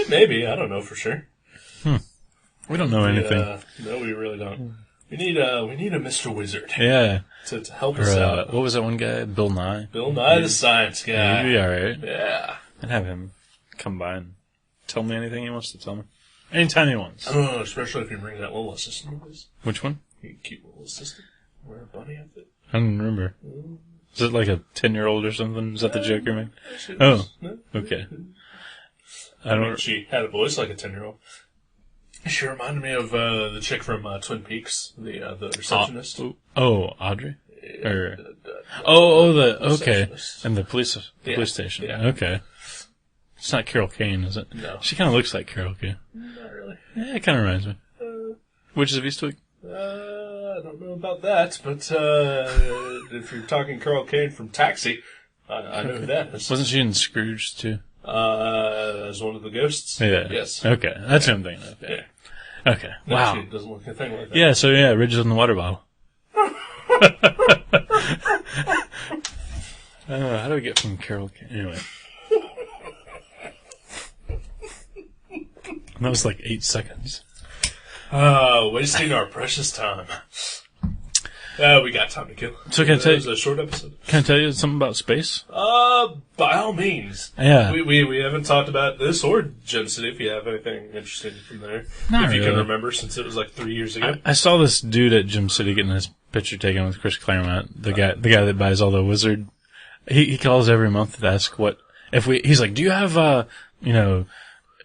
Maybe, I don't know for sure. We don't know anything. No, we really don't. We need a Mr. Wizard Yeah. to help Or, us out. what was that one guy? Bill Nye? Bill Nye the Science Guy. He'd be alright. Yeah. I'd have him come by and tell me anything he wants to tell me. Anytime he wants. Oh, especially if he brings that little assistant with us. Which one? Cute little assistant. Wear a bunny outfit. I don't remember. Is it like a 10-year-old or something? Is that the joke you're making? Okay. I don't. She had a voice like a 10-year-old. She reminded me of the chick from Twin Peaks, the receptionist. Audrey. Or okay, receptionist. and the police station. Yeah. Okay. It's not Carol Kane, is it? No. She kind of looks like Carol Kane. Not really. Yeah, it kind of reminds me. Witches of Eastwick? I don't know about that, but if you're talking Carol Kane from Taxi, I know who that is. Wasn't she in Scrooge, too? As one of the ghosts? Yeah. Yes. Okay, that's what I'm thinking of. Yeah. Okay, No, wow. she doesn't look anything like that. Yeah, so yeah, Ridges in the water bottle. How do we get from Carol Kane? Anyway. That was like 8 seconds. Wasting our precious time. We got time to kill. So can I tell It was a short episode. Can I tell you something about space? By all means. Yeah. We haven't talked about this or Gem City, if you have anything interesting from there. Not if you really. can remember, since it was like 3 years ago. I saw this dude at Gem City getting his picture taken with Chris Claremont, the guy that buys all the Wizard. He calls every month to ask he's like, do you have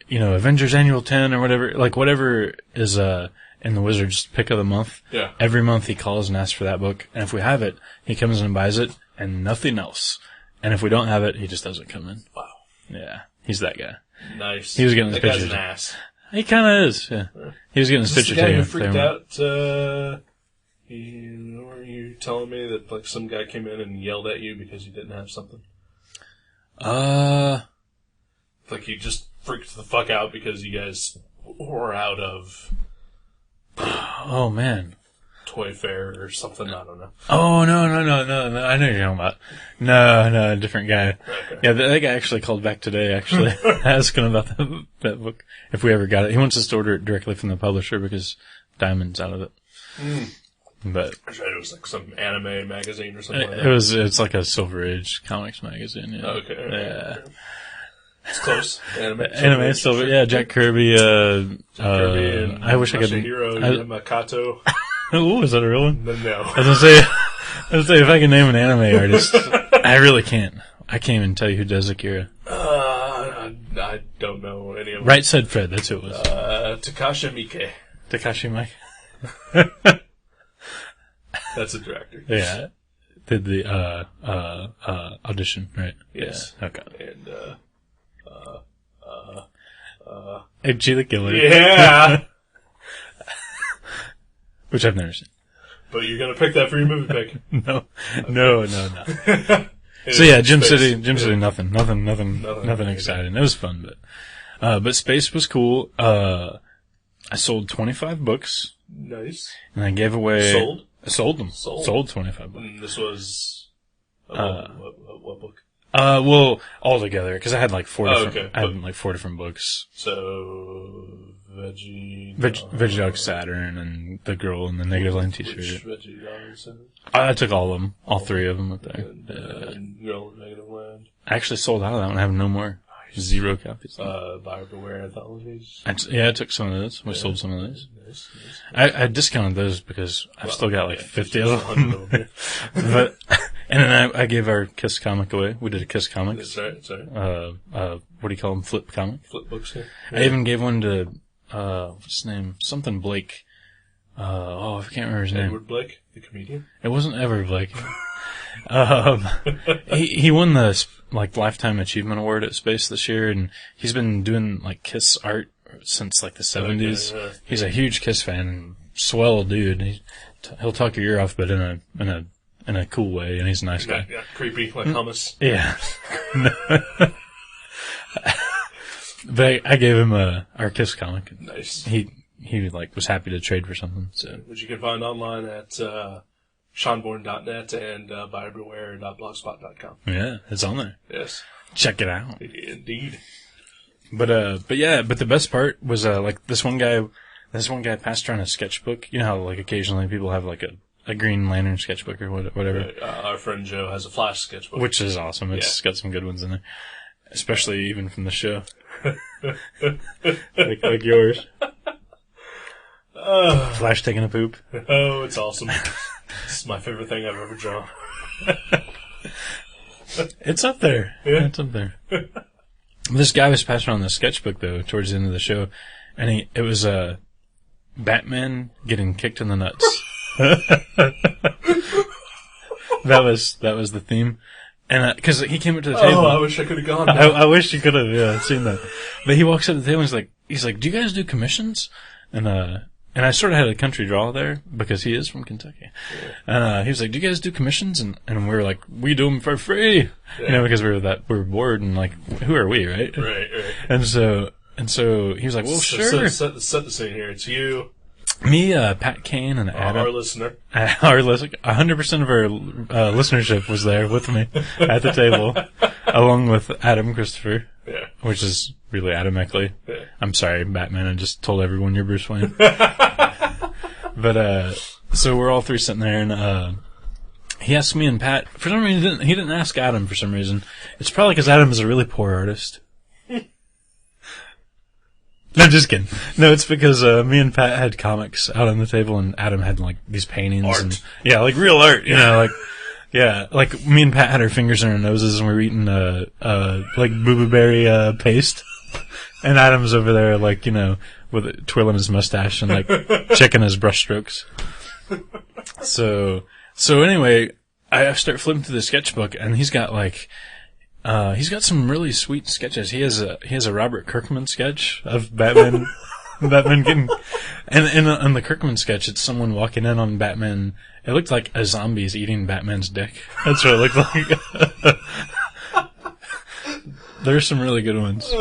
Avengers Annual 10 or whatever, like whatever is in the Wizards pick of the month. Yeah. Every month he calls and asks for that book, and if we have it, he comes in and buys it and nothing else. And if we don't have it, he just doesn't come in. Wow. Yeah, he's that guy. Nice. He was getting his that guy's pictures. an ass. He kind of is. Yeah. He was getting his Is this picture the guy taken. who with freaked Claremont. out, were you telling me that like some guy came in and yelled at you because you didn't have something? Like you just freaked the fuck out because you guys were out of Oh man. Toy Fair or something, I don't know. Oh no! I know who you're talking about. No, different guy. Okay. Yeah, that guy actually called back today, actually, asking about that book, if we ever got it. He wants us to order it directly from the publisher because Diamond's out of it. But I tried it was like some anime magazine or something like that. it's like a Silver Age comics magazine. Yeah. Okay. Yeah. It's close. Anime Silver. Yeah, Jack Kirby. Kirby and I wish I could. Masahiro Yamakato. Ooh, is that a real one? No. I was gonna say if I can name an anime artist, I really can't. I can't even tell you who does Akira. I don't know any of them. Right Said Fred. That's who it was. Takashi Miike. Takashi Mike. That's a director. Yeah. Did the audition, right? Yes. Yeah. Okay. And Eggsy the Killer. yeah. Which I've never seen. But you're gonna pick that for your movie pick. No. So yeah, Gem City, nothing Nothing exciting. It was fun, but Space was cool. I sold 25 books. Nice. And I gave away. Sold? I sold them. Sold? Sold 25 books. And this was what book? Well, all together, because I had like four different. okay. I had like 4 different books. So Veggie Dog Saturn and the girl in the Negative Line T-shirt. Which Veggie Dog Saturn? I took all of them, all 3 of them up there. And Girl in Negative Land. I actually sold out of that one. I have no more. 0 copies. Buyer Beware anthologies. I took some of those. We sold some of those. Nice. I discounted those because I've still got like 50 of them. But and then I gave our Kiss comic away. We did a Kiss comic. That's right. What do you call them? Flip comic. Flip books here. I even gave one to what's his name? Something Blake. I can't remember his name. Edward Blake, the comedian. It wasn't ever Blake. He won the like Lifetime Achievement Award at Space this year, and he's been doing like Kiss art since like the 70s. Okay, He's a huge Kiss fan and swell dude. He'll talk your ear off, but in a cool way, and he's a nice guy. Yeah, creepy, like hummus. Yeah. But I gave him our Kiss comic. Nice. He like was happy to trade for something. So Which you can find online at seanborn.net and buyerbeware.blogspot.com. yeah, it's on there. Yes. Check it out. Indeed. But the best part was like this one guy passed around a sketchbook. You know how like occasionally people have like a Green Lantern sketchbook or whatever. Our friend Joe has a Flash sketchbook. Which is awesome. It's got some good ones in there. Especially even from the show. like yours. Flash taking a poop. Oh, it's awesome. This is my favorite thing I've ever drawn. It's up there. Yeah. It's up there. This guy was passing around the sketchbook though towards the end of the show, and it was Batman getting kicked in the nuts. That was the theme, and because he came up to the table. Oh, I wish I could have gone. I wish you could have seen that. But he walks up to the table and he's like, "Do you guys do commissions?" And I sort of had a country draw there because he is from Kentucky. And he was like, "Do you guys do commissions?" And we were like, "We do them for free," because we were bored and like, who are we, right? Right. And so he was like, "Well, sure." Set the scene here. It's you, Me, Pat Kane, and Adam. our listener. 100% of our listenership was there with me at the table, along with Adam Christopher. Yeah. Which is really Adam Eckley. Yeah. I'm sorry, Batman. I just told everyone you're Bruce Wayne. But so we're all three sitting there, and he asked me and Pat. For some reason, he didn't ask Adam. For some reason, it's probably because Adam is a really poor artist. No, just kidding. No, it's because me and Pat had comics out on the table, and Adam had like these paintings, Art. and like real art. Like me and Pat had our fingers in our noses, and we were eating like boo berry paste, and Adam's over there like with twirling his mustache and like checking his brush strokes. So anyway, I start flipping through the sketchbook, and he's got some really sweet sketches. He has a Robert Kirkman sketch of Batman, Batman getting, and in the Kirkman sketch, it's someone walking in on Batman. It looked like a zombie's eating Batman's dick. That's what it looked like. There's some really good ones.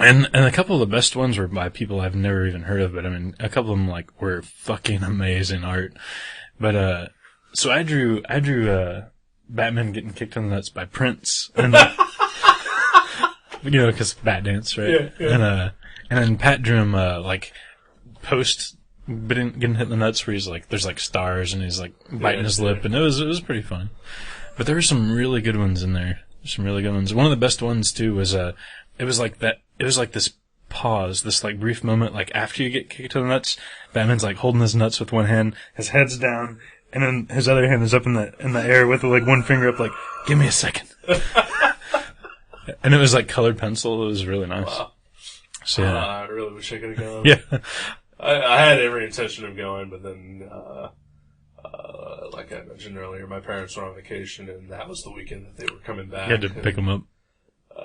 And a couple of the best ones were by people I've never even heard of, but I mean, a couple of them were fucking amazing art. But, so I drew, Batman getting kicked in the nuts by Prince, and because Bat Dance, right? Yeah. And then Pat drew him post getting hit in the nuts, where he's like, there's like stars, and he's like biting his lip, and it was pretty fun. But there were some really good ones in there. Some really good ones. One of the best ones too was it was like this pause, this like brief moment, like after you get kicked in the nuts, Batman's like holding his nuts with one hand, his head's down. And then his other hand is up in the air with like one finger up, like, give me a second. And it was like colored pencil. It was really nice. Wow. So yeah. I really wish I could have gone. Yeah. I had every intention of going, but then, like I mentioned earlier, my parents were on vacation, and that was the weekend that they were coming back. You had to pick them up.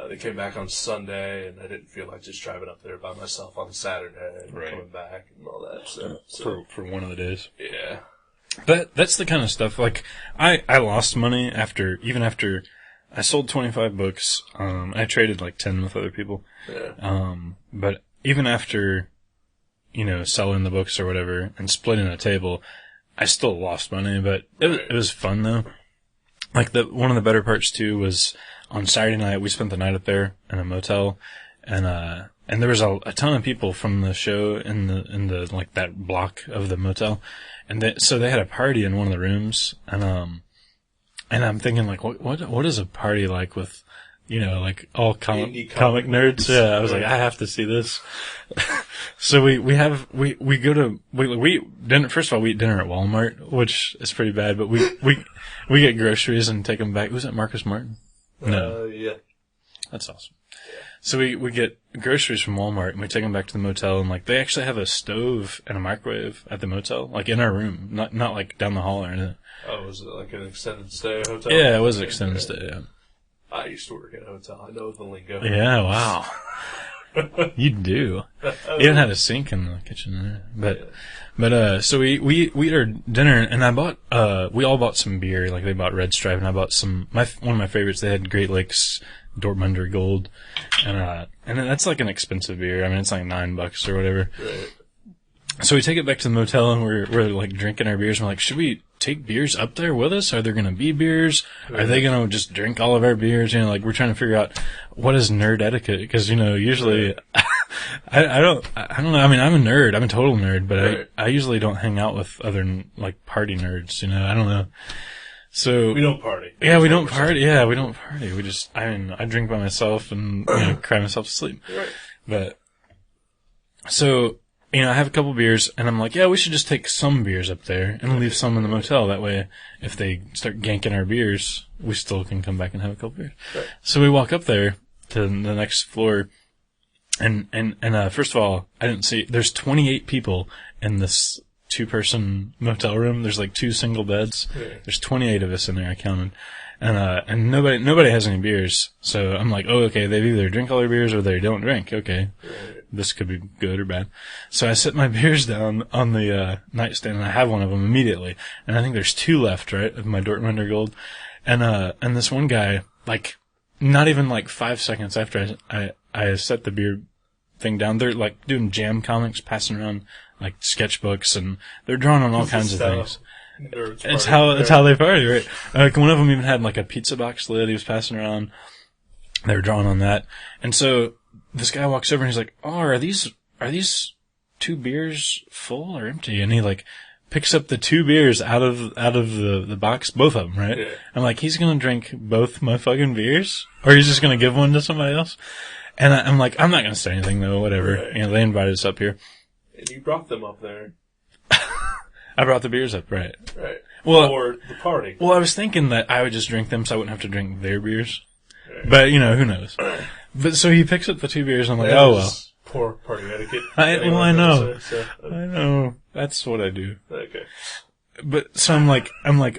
They came back on Sunday, and I didn't feel like just driving up there by myself on Saturday and coming back and all that stuff. So, For one of the days. Yeah. That's the kind of stuff, like, I lost money after I sold 25 books. I traded like 10 with other people. Yeah. But even after, selling the books or whatever and splitting a table, I still lost money, but it was fun though. Like one of the better parts too was on Saturday night, we spent the night up there in a motel, and there was a ton of people from the show in the like that block of the motel. And so they had a party in one of the rooms, and I'm thinking like, what is a party like with, like all comic nerds? Yeah, I was like, I have to see this. So we go to, we dinner, first of all, we eat dinner at Walmart, which is pretty bad, but we get groceries and take them back. Was that Marcus Martin? No. Yeah. That's awesome. So we get groceries from Walmart, and we take them back to the motel, and like they actually have a stove and a microwave at the motel, like in our room, not like down the hall or anything. Oh, was it like an extended stay hotel? Yeah, it was an extended stay. Yeah. I used to work at a hotel. I know the lingo. Yeah, wow. You do. You didn't have a sink in the kitchen there, but so we eat our dinner, and I bought we all bought some beer. Like they bought Red Stripe, and I bought one of my favorites. They had Great Lakes Dortmunder Gold, and that's like an expensive beer. I mean, it's like $9 or whatever. Right. So we take it back to the motel, and we're like drinking our beers. And we're like, should we take beers up there with us? Are there going to be beers? Are they going to just drink all of our beers? Like we're trying to figure out what is nerd etiquette, because usually I don't know. I mean, I'm a nerd. I'm a total nerd, but I usually don't hang out with other like party nerds. I don't know. So we don't party. Yeah, we don't party. Yeah, we don't party. We just, I drink by myself and cry myself to sleep. Right. But so I have a couple beers, and I'm like, yeah, we should just take some beers up there and leave some in the motel. That way, if they start ganking our beers, we still can come back and have a couple beers. Right. So we walk up there to the next floor, and first of all, I didn't see, there's 28 people in this 2-person motel room. There's like 2 single beds. Yeah. There's 28 of us in there, I counted. And nobody has any beers. So I'm like, oh, okay, they either drink all their beers or they don't drink. Okay. Right. This could be good or bad. So I set my beers down on the, nightstand, and I have one of them immediately. And I think there's 2 left, right, of my Dortmunder Gold. And this one guy, like, not even like 5 seconds after I set the beer thing down, they're like doing jam comics, passing around like sketchbooks, and they're drawing on all kinds of things. It's how they party, right? One of them even had like a pizza box lid he was passing around. They were drawing on that. And so this guy walks over and he's like, oh, are these 2 beers full or empty? And he like picks up the 2 beers out of the box, both of them, right? Yeah. I'm like, he's gonna drink both my fucking beers? Or he's just gonna give one to somebody else? And I'm like, I'm not gonna say anything though, whatever. Right. They invited us up here. And you brought them up there. I brought the beers up, right? Right. Well, for the party. Well, I was thinking that I would just drink them so I wouldn't have to drink their beers. Right. But, who knows? But so he picks up the 2 beers and I'm like, oh well. Poor party etiquette. I know. So, I know. That's what I do. Okay. But, so I'm like,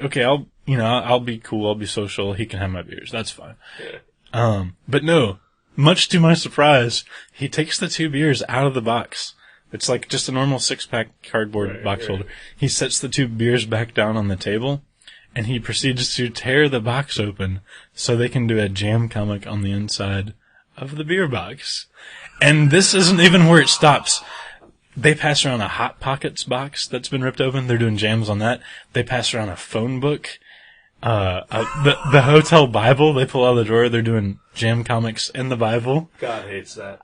okay, I'll be cool, I'll be social, he can have my beers, that's fine. Yeah. But no, much to my surprise, he takes the 2 beers out of the box. It's like just a normal 6-pack cardboard box holder. He sets the 2 beers back down on the table, and he proceeds to tear the box open so they can do a jam comic on the inside of the beer box. And this isn't even where it stops. They pass around a Hot Pockets box that's been ripped open. They're doing jams on that. They pass around a phone book. The hotel Bible, they pull out of the drawer. They're doing jam comics in the Bible. God hates that.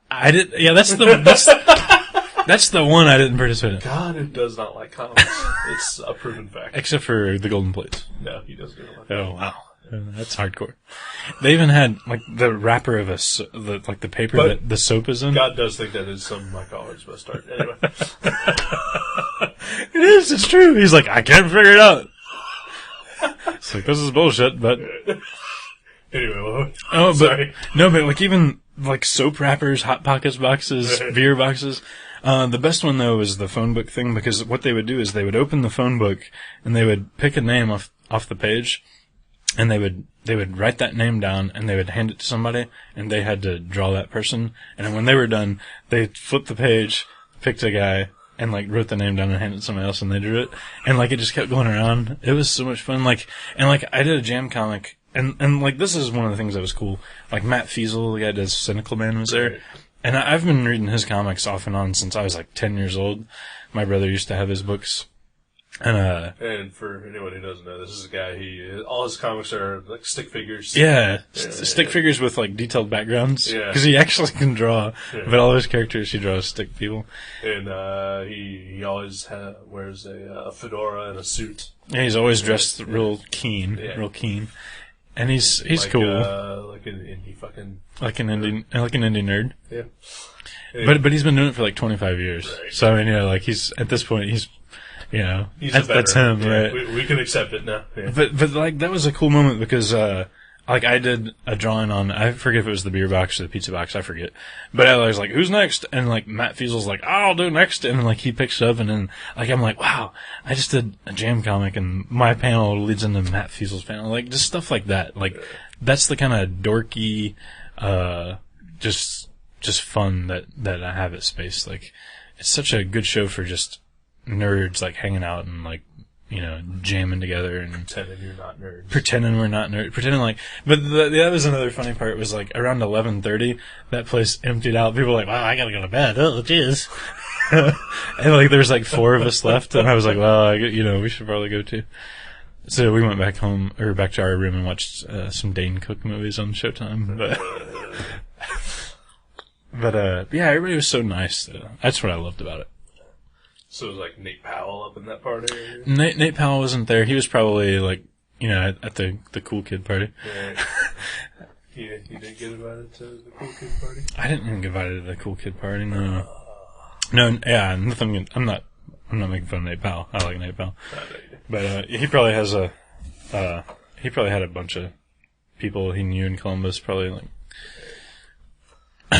That's the one I didn't participate in. God does not like comics. It's a proven fact. Except for the golden plates. No, he doesn't like that. Oh, wow. That's hardcore. They even had, like, the wrapper of the paper that the soap is in. God does think that is some of my college best art. Anyway. It is, it's true. He's like, I can't figure it out. It's like, this is bullshit, but... Anyway, sorry. No, but like even like soap wrappers, Hot Pockets boxes, beer boxes. The best one though was the phone book thing, because what they would do is they would open the phone book and they would pick a name off the page, and they would write that name down and they would hand it to somebody, and they had to draw that person. And then when they were done, they flipped the page, picked a guy, and like wrote the name down and handed it to somebody else, and they drew it. And like it just kept going around. It was so much fun. And I did a jam comic. And like, this is one of the things that was cool. Like, Matt Feasel, the guy that does Cynical Man, was there. And I've been reading his comics off and on since I was like 10 years old. My brother used to have his books. And for anyone who doesn't know, this is a guy, all his comics are like stick figures. Yeah, stick figures with like detailed backgrounds. Yeah. Because he actually can draw. Yeah. But all his characters, he draws stick people. And, he always wears a fedora and a suit. Yeah, he's always dressed real keen. And he's like, cool. Like an indie fucking... Like an indie nerd. Yeah. But he's been doing it for like 25 years. Right. So, I mean, like, he's, at this point, he's that's him, right? We can accept it now. Yeah. But like, that was a cool moment because, like, I did a drawing on, I forget if it was the beer box or the pizza box, I forget. But I was like, who's next? And like, Matt Fiesel's like, I'll do next. And like, he picks it up, and then, like, I'm like, wow, I just did a jam comic, and my panel leads into Matt Fiesel's panel. Like, just stuff like that. Like, that's the kind of dorky, just fun that I have at Space. Like, it's such a good show for just nerds, like, hanging out and, like, jamming together and pretending you're not nerds. Pretending we're not nerds. Pretending like, but that was another funny part. Was like around 11:30, that place emptied out. People were like, "Wow, I gotta go to bed." Oh, jeez. And like, there's like 4 of us left, and I was like, "Well, we should probably go too." So we went back home, or back to our room, and watched some Dane Cook movies on Showtime. But yeah, everybody was so nice. That's what I loved about it. So it was like Nate Powell up in that party? Nate Powell wasn't there. He was probably like, at the cool kid party. Yeah. You didn't get invited to the cool kid party? I didn't even get invited to the cool kid party, no. No, yeah, nothing. I'm not making fun of Nate Powell. I like Nate Powell, but he probably has he probably had a bunch of people he knew in Columbus. Probably like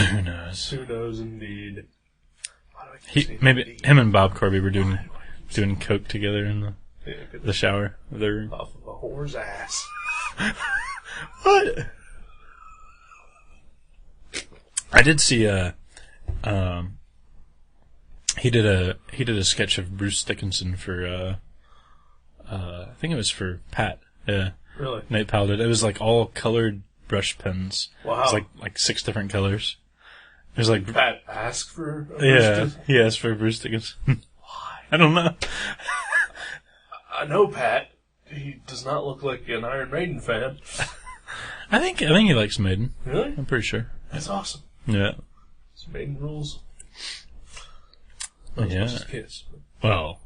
who knows? Who knows, indeed. Maybe him and Bob Corby were doing coke together in the shower of their room. Off of a whore's ass. What? I did see he did a sketch of Bruce Dickinson for I think it was for Pat. Yeah. Really? Nate Powell did. It was like all colored brush pens. Wow. It was like 6 different colors. It was like Pat asked for a yeah, he asked for Bruce Dickinson. Why? I don't know. I know Pat. He does not look like an Iron Maiden fan. I think he likes Maiden. Really? I'm pretty sure. That's awesome. Yeah. It's Maiden rules. Yeah. Not as much as Kiss. Well,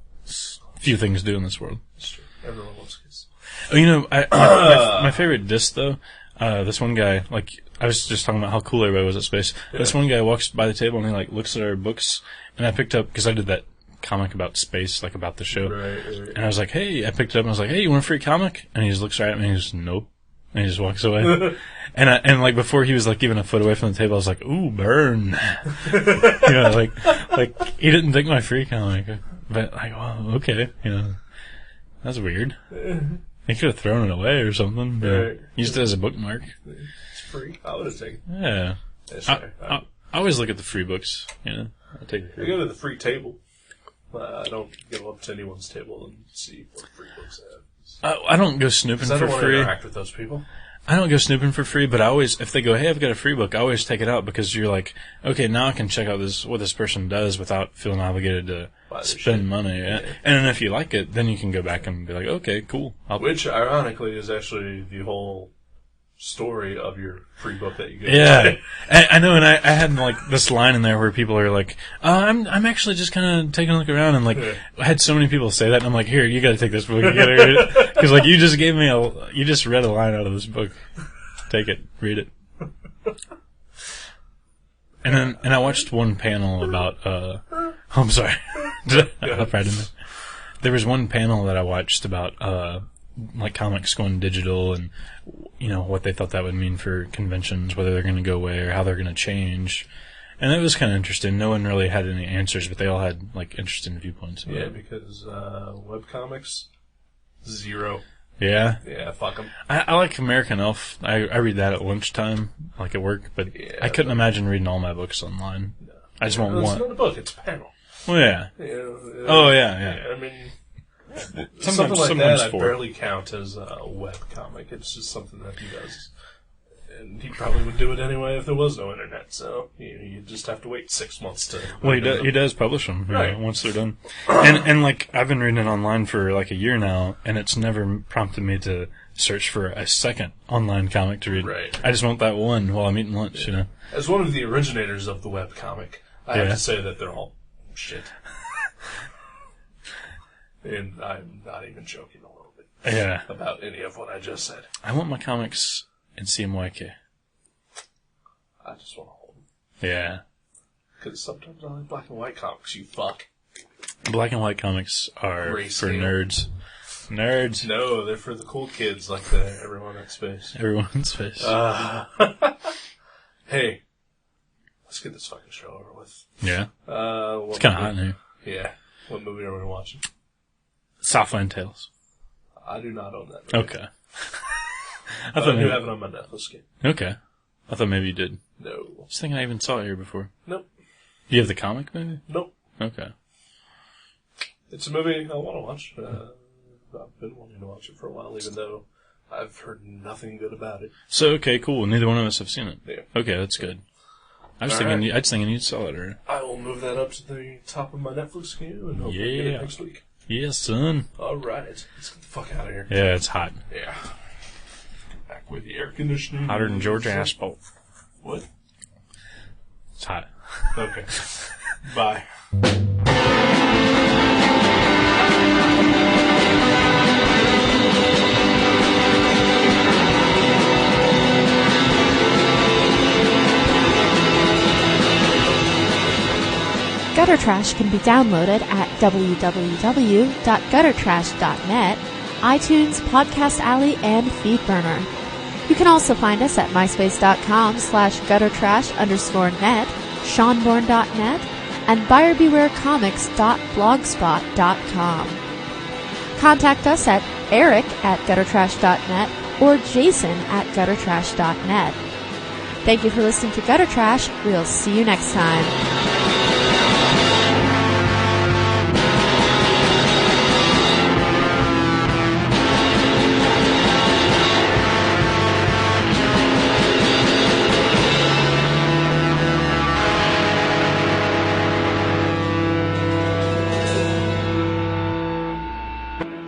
few things do in this world. It's true. Everyone loves Kiss. Oh, you know, my favorite disc though. This one guy, like, I was just talking about how cool everybody was at Space. Yeah. This one guy walks by the table and he like looks at our books, and I picked up because I did that comic about space, like about the show. Right. And I was like, hey, I picked it up and I was like, hey, you want a free comic? And he just looks right at me and he goes, nope. And he just walks away. and like before he was like even a foot away from the table, I was like, ooh, burn. You know, like he didn't take my free comic. But like, well, okay, you know, that's weird. He could have thrown it away or something. But Right. used it as a bookmark. It's free. I would have taken it. Yeah. That's I always look at the free books, you know. I take a I free. go to the free table. I don't go up to anyone's table and see what free books they have. I don't go snooping 'Cause I for don't want to free. interact with those people. I don't go snooping for free, but I always, if they go, hey, I've got a free book, I always take it out because you're like, okay, now I can check out what this person does without feeling obligated to Buy their spend shit. money. Yeah. And then if you like it, then you can go back and be like, okay, cool. Which, ironically, is actually the whole story of your free book that you get. Yeah, I know, and I had like this line in there where people are like, I'm actually just kind of taking a look around, and like I had so many people say that, and I'm like, here, you got to take this book, you got to read it, because like you just you just read a line out of this book, take it, read it. And I watched one panel about I'm sorry, I hopped right in there. There was one panel that I watched about like comics going digital and, you know, what they thought that would mean for conventions, whether they're going to go away or how they're going to change. And it was kind of interesting. No one really had any answers, but they all had, like, interesting viewpoints. Yeah, because webcomics, 0. Yeah? Yeah, fuck them. I like American Elf. I read that at lunchtime, like at work, but Yeah, I couldn't imagine reading all my books online. No. I just want It's one. not a book, it's a panel. Well, yeah. Oh, yeah. I mean, Sometimes- something like sometimes that I 4. barely count as a webcomic. It's just something that he does. And he probably would do it anyway if there was no internet, so you just have to wait 6 months to... Well, he does publish them, Right. once they're done. And like, I've been reading it online for like a year now, and it's never prompted me to search for a second online comic to read. Right. I just want that one while I'm eating lunch, you know? As one of the originators of the webcomic, I have Yeah. to say that they're all shit. And I'm not even joking a little bit Yeah. about any of what I just said. I want my comics in CMYK. I just want to hold them. Yeah. Because sometimes I like black and white comics, you fuck. Black and white comics are Grayscale. for nerds. Nerds. No, they're for the cool kids like everyone at Space. Everyone's face. Hey, let's get this fucking show over with. Yeah. It's It's kind of hot in here. Yeah. What movie are we watching? Southland Tales. I do not own that movie. Okay. I do have it on my Netflix game. Okay. I thought maybe you did. No. I was thinking I even saw it here before. Nope. Do you have the comic, maybe? Nope. Okay. It's a movie I want to watch. I've been wanting to watch it for a while, even though I've heard nothing good about it. So, okay, cool. Neither one of us have seen it. Yeah. Okay, that's good. I was All thinking, right. I was thinking you saw it already. I will move that up to the top of my Netflix queue and hopefully get Yeah. it next week. Yeah, son. Alright. Let's get the fuck out of here. Yeah, it's hot. Yeah. Back with the air conditioning. Hotter than Georgia asphalt. What? It's hot. Okay. Bye. Gutter Trash can be downloaded at www.guttertrash.net, iTunes, Podcast Alley, and Feedburner. You can also find us at myspace.com/guttertrash_net, seanborn.net, and buyerbewarecomics.blogspot.com. Contact us at eric@guttertrash.net or jason@guttertrash.net. Thank you for listening to Gutter Trash. We'll see you next time.